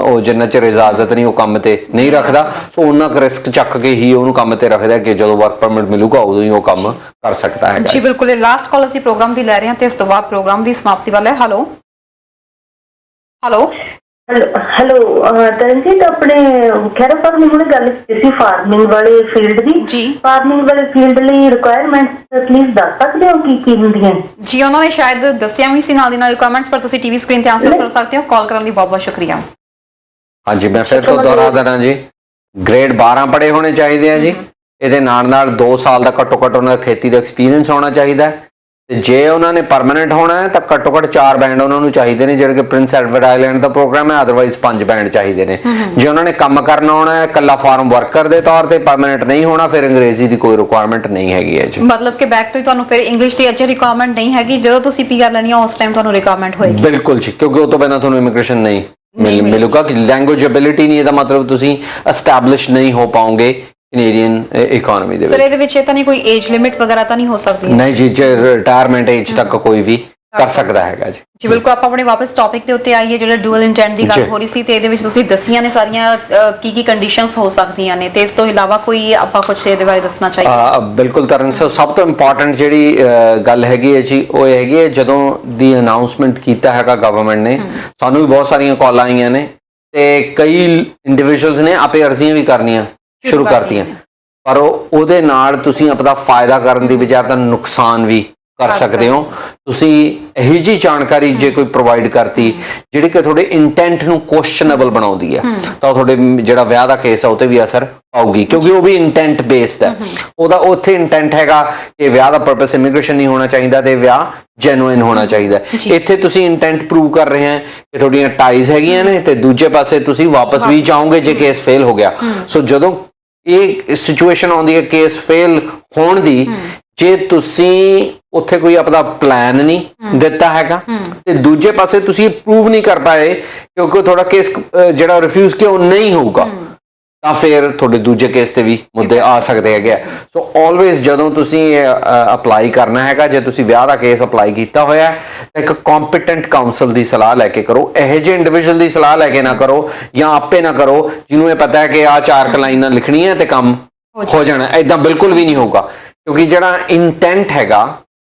ਉਹ ਜਿੰਨਾ ਚਿਰ ਇਜਾਜ਼ਤ ਨਹੀਂ ਉਹ ਕੰਮ ਤੇ ਨਹੀਂ ਰੱਖਦਾ। ਸੋ ਉਹਨਾਂ ਕੁ ਰਿਸਕ ਚੱਕ ਕੇ ਹੀ ਉਹਨੂੰ ਕੰਮ ਤੇ ਰੱਖਦਾ ਕਿ ਜਦੋਂ ਵਰਕ ਪਰਮਿਟ ਮਿਲੂਗਾ ਉਦੋਂ ਹੀ ਉਹ ਕੰਮ ਕਰ ਸਕਦਾ ਹੈਗਾ। ਜੀ ਬਿਲਕੁਲ। ਇਹ ਲਾਸਟ ਕਾਲ ਅਸੀਂ ਪ੍ਰੋਗਰਾਮ ਦੀ ਲੈ ਰਹੇ ਹਾਂ ਤੇ ਇਸ ਤੋਂ ਬਾਅਦ ਪ੍ਰੋਗਰਾਮ ਦੀ ਸਮਾਪਤੀ ਵਾਲਾ ਹੈ। ਹੈਲੋ ਤਰਨਜੀਤ ਆਪਣੇ ਖੈਰਾ ਸਾਹਿਬ ਨੇ ਹੁਣੇ ਗੱਲ ਕੀਤੀ ਸੀ ਫਾਰਮਿੰਗ ਵਾਲੇ ਫੀਲਡ ਦੀ। ਜੀ ਫਾਰਮਿੰਗ ਵਾਲੇ ਫੀਲਡ ਲਈ ਰਿਕੁਆਇਰਮੈਂਟ ਪਲੀਜ਼ ਦੱਸ ਸਕਦੇ ਹੋ ਕੀ ਹੁੰਦੀਆਂ? ਜੀ ਉਹਨਾਂ ਨੇ ਸ਼ਾਇਦ ਦੱਸਿਆ ਵੀ ਸੀ ਨਾਲ ਦੀ ਨਾਲ ਰਿਕੁਆਇਰਮੈਂਟਸ, ਪਰ ਤੁਸੀਂ ਟੀਵੀ ਸਕਰੀਨ ਤੇ ਆਨਸਰ ਕਰ ਸਕਦੇ ਹੋ। ਕਾਲ ਕਰਨ ਲਈ ਬਹੁਤ ਬਹੁਤ ਸ਼ੁਕਰੀਆ। ਹਾਂਜੀ ਮੈਂ ਫਿਰ ਤੋਂ ਦੁਹਰਾ ਦੇਣਾ ਜੀ, ਗ੍ਰੇਡ 12 ਪੜ੍ਹੇ ਹੋਣੇ ਚਾਹੀਦੇ ਆ ਜੀ। ਇਹਦੇ ਨਾਲ 2 ਸਾਲ ਦਾ ਘੱਟੋ ਘੱਟ ਉਹਨਾਂ ਦਾ ਖੇਤੀ ਦਾ ਐਕਸਪੀਰੀਅੰਸ ਹੋਣਾ ਚਾਹੀਦਾ। ਤੇ ਜੇ ਉਹਨਾਂ ਨੇ ਪਰਮਾਨੈਂਟ ਹੋਣਾ ਹੈ ਤਾਂ ਘੱਟੋ ਘੱਟ 4 ਬੈਂਡ ਉਹਨਾਂ ਨੂੰ ਚਾਹੀਦੇ ਨੇ ਜਿਹੜੇ ਕਿ ਪ੍ਰਿੰਸ ਐਡਵਰਡ ਆਈਲੈਂਡ ਦਾ ਪ੍ਰੋਗਰਾਮ ਹੈ, ਅਦਰਵਾਈਜ਼ 5 ਬੈਂਡ ਚਾਹੀਦੇ ਨੇ। ਜੇ ਉਹਨਾਂ ਨੇ ਕੰਮ ਕਰਨਾ ਹੋਣਾ ਹੈ ਇਕੱਲਾ ਫਾਰਮ ਵਰਕਰ ਦੇ ਤੌਰ ਤੇ ਪਰਮਾਨੈਂਟ ਨਹੀਂ ਹੋਣਾ, ਫਿਰ ਅੰਗਰੇਜ਼ੀ ਦੀ ਕੋਈ ਰਿਕੁਆਇਰਮੈਂਟ ਨਹੀਂ ਹੈਗੀ ਹੈ ਜੀ। ਮਤਲਬ ਕਿ ਬੈਕ ਤੋਂ ਹੀ ਤੁਹਾਨੂੰ ਫਿਰ ਇੰਗਲਿਸ਼ ਦੀ ਅਜੇ ਰਿਕੁਆਇਰਮੈਂਟ ਨਹੀਂ ਹੈਗੀ, ਜਦੋਂ ਤੁਸੀਂ PR ਲੈਣੀ ਆ ਉਸ ਟਾਈਮ ਤੁਹਾਨੂੰ ਰਿਕੁਆਇਰਮੈਂਟ ਹੋਏਗੀ। ਬਿਲਕੁਲ ਜੀ, ਕਿਉਂਕਿ ਉਹ ਤੋਂ ਬਿਨਾਂ ਤੁਹਾਨੂੰ ਇਮੀਗ੍ਰੇਸ਼ਨ ਨਹੀਂ ਮਿਲੂਗਾ। ਕਿ ਲੈਂਗੁਏਜ ਐਬਿਲਿਟੀ ਨਹੀਂ, ਇਹਦਾ ਮਤਲਬ ਤੁਸੀਂ ਐਸਟੈਬਲਿਸ਼ ਨਹੀਂ ਹੋ ਪਾਓਗੇ ਕੈਨੇਡੀਅਨ ਇਕਨੋਮੀ ਦੇ ਵਿੱਚ। ਸਰ ਇਹਦੇ ਵਿੱਚ ਇਹ ਤਾਂ ਨਹੀਂ ਕੋਈ ਏਜ ਲਿਮਿਟ ਵਗੈਰਾ ਤਾਂ ਨਹੀਂ ਹੋ ਸਕਦੀ? ਨਹੀਂ ਜੀ, ਰਿਟਾਇਰਮੈਂਟ ਏਜ ਤੱਕ ਕੋਈ ਵੀ ਕਰ ਸਕਦਾ ਹੈਗਾ ਜੀ। ਜੀ ਬਿਲਕੁਲ। ਆਪਾਂ ਆਪਣੇ ਵਾਪਸ ਟੌਪਿਕ ਦੇ ਉੱਤੇ ਆਈਏ, ਜਿਹੜਾ ਡੂਅਲ ਇੰਟੈਂਟ ਦੀ ਗੱਲ ਹੋ ਰਹੀ ਸੀ ਤੇ ਇਹਦੇ ਵਿੱਚ ਤੁਸੀਂ ਦੱਸੀਆਂ ਨੇ ਸਾਰੀਆਂ ਕੀ ਕੰਡੀਸ਼ਨਸ ਹੋ ਸਕਦੀਆਂ ਨੇ, ਤੇ ਇਸ ਤੋਂ ਇਲਾਵਾ ਕੋਈ ਆਪਾਂ ਕੁਝ ਇਹਦੇ ਬਾਰੇ ਦੱਸਣਾ ਚਾਹੀਏ? ਬਿਲਕੁਲ ਤਰਨ ਸਰ, ਸਭ ਤੋਂ ਇੰਪੋਰਟੈਂਟ ਜਿਹੜੀ ਗੱਲ ਹੈਗੀ ਹੈ ਜੀ ਉਹ ਇਹ ਹੈਗੀ ਹੈ ਜਦੋਂ ਦੀ ਅਨਾਉਂਸਮੈਂਟ ਕੀਤਾ ਹੈਗਾ ਗਵਰਨਮੈਂਟ ਨੇ, ਸਾਨੂੰ ਵੀ ਬਹੁਤ ਸਾਰੀਆਂ ਕਾਲਾਂ ਆਈਆਂ ਨੇ ਤੇ ਕਈ ਇੰਡੀਵਿਜੂਅਲਸ ਨੇ ਆਪੇ ਅਰਜ਼ੀਆਂ ਵੀ ਕਰਨੀਆਂ ਸ਼ੁਰੂ ਕਰਤੀਆਂ, ਪਰ ਉਹਦੇ ਨਾਲ ਤੁਸੀਂ ਆਪਣਾ ਫਾਇਦਾ ਕਰਨ ਦੀ ਬਜਾਏ ਤਾਂ ਨੁਕਸਾਨ ਵੀ ਕਰ ਸਕਦੇ ਹੋ। ਤੁਸੀਂ ਇਹੀ ਜੀ ਜਾਣਕਾਰੀ ਜੇ ਕੋਈ ਪ੍ਰੋਵਾਈਡ ਕਰਤੀ ਜਿਹੜੀ ਕਿ ਤੁਹਾਡੇ ਇੰਟੈਂਟ ਨੂੰ ਕੁਐਸਚਨੇਬਲ ਬਣਾਉਂਦੀ ਹੈ ਤਾਂ ਤੁਹਾਡੇ ਜਿਹੜਾ ਵਿਆਹ ਦਾ ਕੇਸ ਆ ਉਹ ਤੇ ਵੀ ਅਸਰ ਪਾਊਗੀ, ਕਿਉਂਕਿ ਉਹ ਵੀ ਇੰਟੈਂਟ ਬੇਸਡ ਹੈ। ਉਹਦਾ ਉੱਥੇ ਇੰਟੈਂਟ ਹੈਗਾ ਕਿ ਵਿਆਹ ਦਾ ਪਰਪਸ ਇਮੀਗ੍ਰੇਸ਼ਨ ਨਹੀਂ ਹੋਣਾ ਚਾਹੀਦਾ ਤੇ ਵਿਆਹ ਜੈਨੂਇਨ ਹੋਣਾ ਚਾਹੀਦਾ। ਇੱਥੇ ਤੁਸੀਂ ਇੰਟੈਂਟ ਪ੍ਰੂਵ ਕਰ ਰਹੇ ਹੋ ਕਿ ਤੁਹਾਡੀਆਂ ਟਾਈਜ਼ ਹੈਗੀਆਂ ਨੇ ਤੇ ਦੂਜੇ ਪਾਸੇ ਤੁਸੀਂ ਵਾਪਸ ਵੀ ਜਾਓਗੇ ਜੇ ਕੇਸ ਫੇਲ ਹੋ ਗਿਆ। ਸੋ ਜਦੋਂ ਇਹ ਸਿਚੁਏਸ਼ਨ ਆਉਂਦੀ ਹੈ ਕੇਸ ਫੇਲ ਹੋਣ ਦੀ, ਜੇ ਤੁਸੀਂ ਉੱਥੇ ਕੋਈ ਆਪਣਾ ਪਲਾਨ ਨਹੀਂ ਦਿੱਤਾ ਹੈਗਾ ਤੇ ਦੂਜੇ ਪਾਸੇ ਤੁਸੀਂ ਪ੍ਰੂਵ ਨਹੀਂ ਕਰ ਪਾਏ ਕਿਉਂਕਿ ਤੁਹਾਡਾ ਕੇਸ ਜਿਹੜਾ ਰਿਫਿਊਜ਼ ਕਿਉਂ ਨਹੀਂ ਹੋਊਗਾ, ਤਾਂ ਫਿਰ ਤੁਹਾਡੇ ਦੂਜੇ ਕੇਸ ਤੇ ਵੀ ਮੁੱਦੇ ਆ ਸਕਦੇ ਹੈਗੇ। ਸੋ ਆਲਵੇਜ਼ ਜਦੋਂ ਤੁਸੀਂ ਅਪਲਾਈ ਕਰਨਾ ਹੈਗਾ, ਜੇ ਤੁਸੀਂ ਵਿਆਹ ਦਾ ਕੇਸ ਅਪਲਾਈ ਕੀਤਾ ਹੋਇਆ ਤਾਂ ਇੱਕ ਕੰਪੀਟੈਂਟ ਕਾਉਂਸਲ ਦੀ ਸਲਾਹ ਲੈ ਕੇ ਕਰੋ। ਇਹੋ ਜਿਹੇ ਇੰਡੀਵਿਜੂਅਲ ਦੀ ਸਲਾਹ ਲੈ ਕੇ ਨਾ ਕਰੋ ਜਾਂ ਆਪੇ ਨਾ ਕਰੋ ਜਿਹਨੂੰ ਇਹ ਪਤਾ ਹੈ ਕਿ ਆਹ 4 ਲਾਈਨਾਂ ਲਿਖਣੀਆਂ ਤੇ ਕੰਮ ਹੋ ਜਾਣਾ। ਏਦਾਂ ਬਿਲਕੁਲ ਵੀ ਨਹੀਂ ਹੋਊਗਾ। ਕਿਉਂਕਿ ਜਿਹੜਾ ਇੰਟੈਂਟ ਹੈਗਾ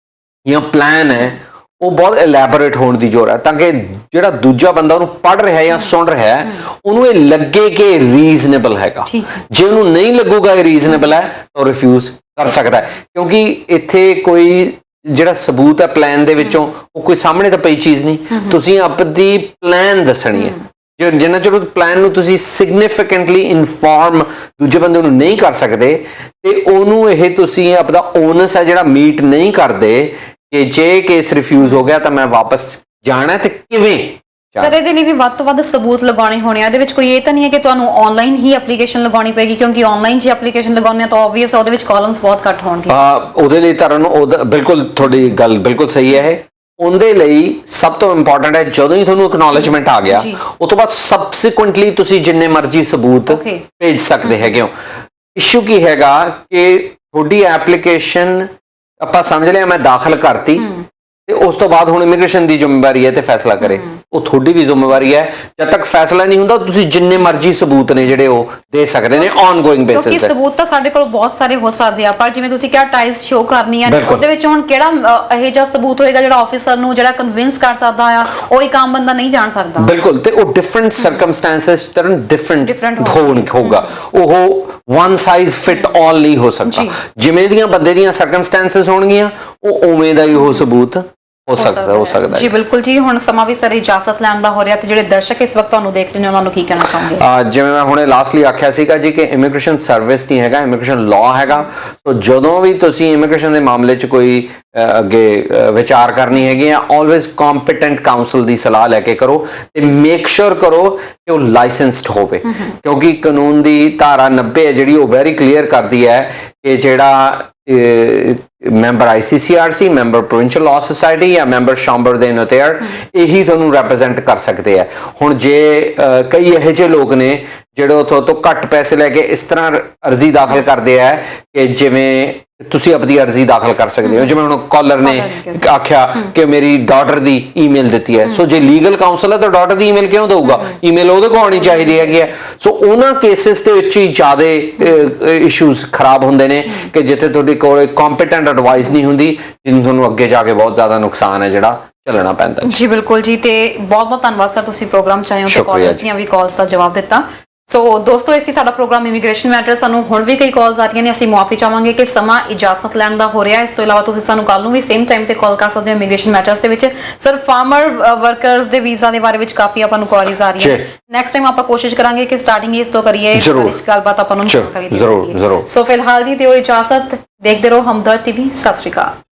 ਜਾਂ ਪਲਾਨ ਹੈ ਉਹ ਬਹੁਤ ਇਲੈਬੋਰੇਟ ਹੋਣ ਦੀ ਜ਼ਰੂਰਤ ਹੈ ਤਾਂ ਕਿ ਜਿਹੜਾ ਦੂਜਾ ਬੰਦਾ ਉਹਨੂੰ ਪੜ੍ਹ ਰਿਹਾ ਜਾਂ ਸੁਣ ਰਿਹਾ ਉਹਨੂੰ ਇਹ ਲੱਗੇ ਕਿ ਰੀਜ਼ਨੇਬਲ ਹੈਗਾ। ਜੇ ਉਹਨੂੰ ਨਹੀਂ ਲੱਗੂਗਾ ਇਹ ਰੀਜ਼ਨੇਬਲ ਹੈ ਤਾਂ ਉਹ ਰਿਫਿਊਜ਼ ਕਰ ਸਕਦਾ ਹੈ, ਕਿਉਂਕਿ ਇੱਥੇ ਕੋਈ ਜਿਹੜਾ ਸਬੂਤ ਹੈ ਪਲਾਨ ਦੇ ਵਿੱਚੋਂ ਉਹ ਕੋਈ ਸਾਹਮਣੇ ਤਾਂ ਪਈ ਚੀਜ਼ ਨਹੀਂ, ਤੁਸੀਂ ਆਪਣੀ ਪਲਾਨ ਦੱਸਣੀ ਹੈ। ਜਿੰਨਾ ਚਿਰ ਪਲਾਨ ਨੂੰ ਤੁਸੀਂ ਸਿਗਨੀਫੀਕੈਂਟਲੀ ਇਨਫੋਰਮ ਦੂਜੇ ਬੰਦੇ ਨੂੰ ਨਹੀਂ ਕਰ ਸਕਦੇ ਤੇ ਉਹਨੂੰ ਇਹ ਤੁਸੀਂ ਆਪਦਾ ਓਨਸ ਹੈ ਜਿਹੜਾ ਮੀਟ ਨਹੀਂ ਕਰਦੇ ਕਿ ਜੇ ਕੇਸ ਰਿਫਿਊਜ਼ ਹੋ ਗਿਆ ਤਾਂ ਮੈਂ ਵਾਪਸ ਜਾਣਾ ਤੇ ਕਿਵੇਂ। ਸਰ ਇਹਦੇ ਲਈ ਵੀ ਵੱਧ ਤੋਂ ਵੱਧ ਸਬੂਤ ਲਗਾਉਣੇ ਹੋਣੇ ਆ। ਇਹਦੇ ਵਿੱਚ ਕੋਈ ਇਹ ਤਾਂ ਨਹੀਂ ਹੈ ਕਿ ਤੁਹਾਨੂੰ ਆਨਲਾਈਨ ਹੀ ਐਪਲੀਕੇਸ਼ਨ ਲਗਾਉਣੀ ਪਏਗੀ, ਕਿਉਂਕਿ ਆਨਲਾਈਨ ਜੇ ਐਪਲੀਕੇਸ਼ਨ ਲਗਾਉਂਦੇ ਆ ਤਾਂ ਆਬਵੀਅਸ ਉਹਦੇ ਵਿੱਚ ਕਾਲਮਸ ਬਹੁਤ ਘੱਟ ਹੋਣਗੇ। ਉਹਦੇ ਲਈ ਤੁਹਾਨੂੰ ਬਿਲਕੁਲ ਤੁਹਾਡੀ ਗੱਲ ਬਿਲਕੁਲ ਸਹੀ ਹੈ। ਉਹਦੇ ਲਈ ਸਭ ਤੋਂ ਇੰਪੋਰਟੈਂਟ ਹੈ ਜਦੋਂ ਹੀ ਤੁਹਾਨੂੰ ਐਕਨੋਲੇਜਮੈਂਟ ਆ ਗਿਆ ਉਸ ਤੋਂ ਬਾਅਦ ਸਬਸੀਕੁਐਂਟਲੀ ਤੁਸੀਂ ਜਿੰਨੇ ਮਰਜ਼ੀ ਸਬੂਤ ਭੇਜ ਸਕਦੇ ਹੈਗੇ ਹੋ। ਇਸ਼ੂ ਕੀ ਹੈਗਾ ਕਿ ਤੁਹਾਡੀ ਐਪਲੀਕੇਸ਼ਨ ਆਪਾਂ ਸਮਝ ਲਿਆ ਮੈਂ ਦਾਖਲ ਕਰਤੀ ਤੇ ਉਸ ਤੋਂ ਬਾਅਦ ਹੁਣ ਇਮੀਗ੍ਰੇਸ਼ਨ ਦੀ ਜ਼ਿੰਮੇਵਾਰੀ ਹੈ ਤੇ ਫੈਸਲਾ ਕਰੇ, ਉਹ ਤੁਹਾਡੀ ਵੀ ਜ਼ਿੰਮੇਵਾਰੀ ਹੈ। ਜਦ ਤੱਕ ਫੈਸਲਾ ਨਹੀਂ ਹੁੰਦਾ ਤੁਸੀਂ ਜਿੰਨੇ ਮਰਜ਼ੀ ਸਬੂਤ ਨੇ ਜਿਹੜੇ ਉਹ ਦੇ ਸਕਦੇ ਨੇ ਆਨਗੋਇੰਗ ਬੇਸਿਸ ਤੇ। ਕਿਉਂਕਿ ਸਬੂਤ ਤਾਂ ਸਾਡੇ ਕੋਲ ਬਹੁਤ ਸਾਰੇ ਹੋ ਸਕਦੇ ਆ, ਪਰ ਜਿਵੇਂ ਤੁਸੀਂ ਕਿਹਾ ਟਾਈਜ਼ ਸ਼ੋ ਕਰਨੀਆਂ ਨੇ, ਉਹਦੇ ਵਿੱਚ ਹੁਣ ਕਿਹੜਾ ਇਹ ਜਿਹਾ ਸਬੂਤ ਹੋਏਗਾ ਜਿਹੜਾ ਆਫੀਸਰ ਨੂੰ ਜਿਹੜਾ ਕਨਵਿੰਸ ਕਰ ਸਕਦਾ ਆ, ਉਹ ਇੱਕ ਆਮ ਬੰਦਾ ਨਹੀਂ ਜਾਣ ਸਕਦਾ। ਬਿਲਕੁਲ, ਤੇ ਉਹ ਡਿਫਰੈਂਟ ਸਰਕਮਸਟੈਂਸਸ ਤਰਨ ਡਿਫਰੈਂਟ ਹੋਊਗਾ। ਉਹ ਵਨ ਸਾਈਜ਼ ਫਿਟ ਆਲ ਨਹੀਂ ਹੋ ਸਕਦਾ। ਜਿਵੇਂ ਦੀਆਂ ਬੰਦੇ ਦੀਆਂ ਸਰਕਮਸਟੈਂਸਸ ਹੋਣਗੀਆਂ ਉਹ ਉਵੇਂ ਦਾ ਹੀ ਉਹ ਸਬੂਤ ਹੋ ਸਕਦਾ ਜੀ। ਬਿਲਕੁਲ ਜੀ, ਹੁਣ ਸਮਾਂ ਵੀ ਸਰ ਇਜਾਜ਼ਤ ਲੈਣ ਦਾ ਹੋ ਰਿਹਾ ਤੇ ਜਿਹੜੇ ਦਰਸ਼ਕ ਇਸ ਵਕਤ ਤੁਹਾਨੂੰ ਦੇਖ ਰਹੇ ਨੇ ਉਹਨਾਂ ਨੂੰ ਕੀ ਕਹਿਣਾ ਚਾਹੁੰਦੇ? ਜਿਵੇਂ ਮੈਂ ਹੁਣੇ ਲਾਸਟਲੀ ਆਖਿਆ ਸੀਗਾ ਜੀ ਕਿ ਇਮੀਗ੍ਰੇਸ਼ਨ ਸਰਵਿਸ ਨਹੀਂ ਹੈਗਾ, ਇਮੀਗ੍ਰੇਸ਼ਨ ਲਾਅ ਹੈਗਾ। ਸੋ ਜਦੋਂ ਵੀ ਤੁਸੀਂ ਇਮੀਗ੍ਰੇਸ਼ਨ ਦੇ ਮਾਮਲੇ 'ਚ ਕੋਈ ਅੱਗੇ ਵਿਚਾਰ ਕਰਨੀ ਹੈਗੀ ਆ, ਆਲਵੇਜ਼ ਕੰਪੀਟੈਂਟ ਕਾਉਂਸਲ ਦੀ ਸਲਾਹ ਲੈ ਕੇ ਕਰੋ ਤੇ ਮੇਕ ਸ਼ੋਰ ਕਰੋ ਕਿ ਉਹ ਲਾਇਸੈਂਸਡ ਹੋਵੇ, ਕਿਉਂਕਿ ਕਾਨੂੰਨ ਦੀ ਧਾਰਾ 90 ਹੈ ਜਿਹੜੀ ਉਹ ਵੈਰੀ ਕਲੀਅਰ ਕਰਦੀ ਹੈ ਕਿ ਜਿਹੜਾ member ICCRC, member provincial law society ਜਾਂ ਮੈਂਬਰ ਸ਼ਾਮਬਰ ਦੇ ਨੋਟੇਅਰ ਇਹੀ ਤੁਹਾਨੂੰ ਰੈਪਰੈਜ਼ੈਂਟ ਕਰ ਸਕਦੇ ਆ। ਹੁਣ ਜੇ ਕਈ ਇਹੋ ਜਿਹੇ ਲੋਕ ਨੇ ਜਿਹੜੇ ਉੱਥੋਂ ਤੋਂ ਘੱਟ ਪੈਸੇ ਲੈ ਕੇ ਇਸ ਤਰ੍ਹਾਂ ਅਰਜ਼ੀ ਦਾਖਲ ਕਰਦੇ ਆ ਕਿ ਜਿਵੇਂ ਤੁਸੀਂ ਆਪਣੀ ਅਰਜ਼ੀ ਦਾਖਲ ਕਰ ਸਕਦੇ ਹੋ, ਜਿਵੇਂ ਹੁਣ ਕਾਲਰ ਨੇ ਆਖਿਆ ਕਿ ਮੇਰੀ ਡਾਟਰ ਦੀ ਈਮੇਲ ਦਿੱਤੀ ਹੈ। ਸੋ ਜੇ ਲੀਗਲ ਕਾਉਂਸਲ ਹੈ ਤਾਂ ਡਾਟਰ ਦੀ ਈਮੇਲ ਕਿਉਂ ਦਊਗਾ? ਈਮੇਲ ਉਹਦੇ ਕੋਲ ਆਉਣੀ ਚਾਹੀਦੀ ਹੈਗੀ ਹੈ। ਸੋ ਉਹਨਾਂ ਕੇਸਿਸ ਦੇ ਵਿੱਚ ਹੀ ਜ਼ਿਆਦਾ ਇਸ਼ੂਜ਼ ਖਰਾਬ ਹੁੰਦੇ ਨੇ ਕਿ ਜਿੱਥੇ ਤੁਹਾਡੇ ਕੋਲ ਕੰਪੀਟੈਂਟ ਐਡਵਾਈਸ ਨਹੀਂ ਹੁੰਦੀ, ਜਿਹਨੂੰ ਤੁਹਾਨੂੰ ਅੱਗੇ ਜਾ ਕੇ ਬਹੁਤ ਜ਼ਿਆਦਾ ਨੁਕਸਾਨ ਹੈ ਜਿਹੜਾ ਚੱਲਣਾ ਪੈਂਦਾ। ਜੀ ਬਿਲਕੁਲ ਜੀ, ਤੇ ਬਹੁਤ ਬਹੁਤ ਧੰਨਵਾਦ ਸਰ, ਤੁਸੀਂ ਪ੍ਰੋਗਰਾਮ ਚਾਹੇ ਹੋ ਤੇ ਕਾਲਰਸ ਦੀਆਂ ਵੀ ਕਾਲਸ ਦਾ ਜਵਾਬ ਦਿੱਤਾ। ਸੋ ਦੋਸਤੋ, ਇਸੇ ਸਾਡਾ ਪ੍ਰੋਗਰਾਮ ਇਮੀਗ੍ਰੇਸ਼ਨ ਮੈਟਰ। ਸਾਨੂੰ ਹੁਣ ਵੀ ਕਈ ਕਾਲਸ ਆ ਰਹੀਆਂ ਨੇ, ਅਸੀਂ ਮੁਆਫੀ ਚਾਹਾਂਗੇ ਕਿ ਸਮਾਂ ਇਜਾਜ਼ਤ ਲੈਣ ਦਾ ਹੋ ਰਿਹਾ। ਇਸ ਤੋਂ ਇਲਾਵਾ ਤੁਸੀਂ ਸਾਨੂੰ ਕੱਲ ਨੂੰ ਵੀ ਸੇਮ ਟਾਈਮ ਤੇ ਕਾਲ ਕਰ ਸਕਦੇ ਹੋ ਇਮੀਗ੍ਰੇਸ਼ਨ ਮੈਟਰਸ ਦੇ ਵਿੱਚ। ਸਰ ਫਾਰਮਰ ਵਰਕਰਸ ਦੇ ਵੀਜ਼ਾ ਦੇ ਬਾਰੇ ਵਿੱਚ ਕਾਫੀ ਆਪਾਂ ਨੂੰ ਕੁਆਰੀਜ਼ ਆ ਰਹੀਆਂ। ਨੈਕਸਟ ਟਾਈਮ ਆਪਾਂ ਕੋਸ਼ਿਸ਼ ਕਰਾਂਗੇ ਕਿ ਸਟਾਰਟਿੰਗ ਇਸ ਤੋਂ ਕਰੀਏ, ਗੱਲਬਾਤ ਆਪਾਂ ਨੂੰ ਕਰੀਏ। ਜ਼ਰੂਰ। ਸੋ ਫਿਲਹਾਲ ਜੀ ਦਿਓ ਇਜਾਜ਼ਤ, ਦੇਖਦੇ ਰਹੋ ਹਮਦਰਦ TV। ਸਤਿ ਸ਼੍ਰੀ ਅਕਾਲ।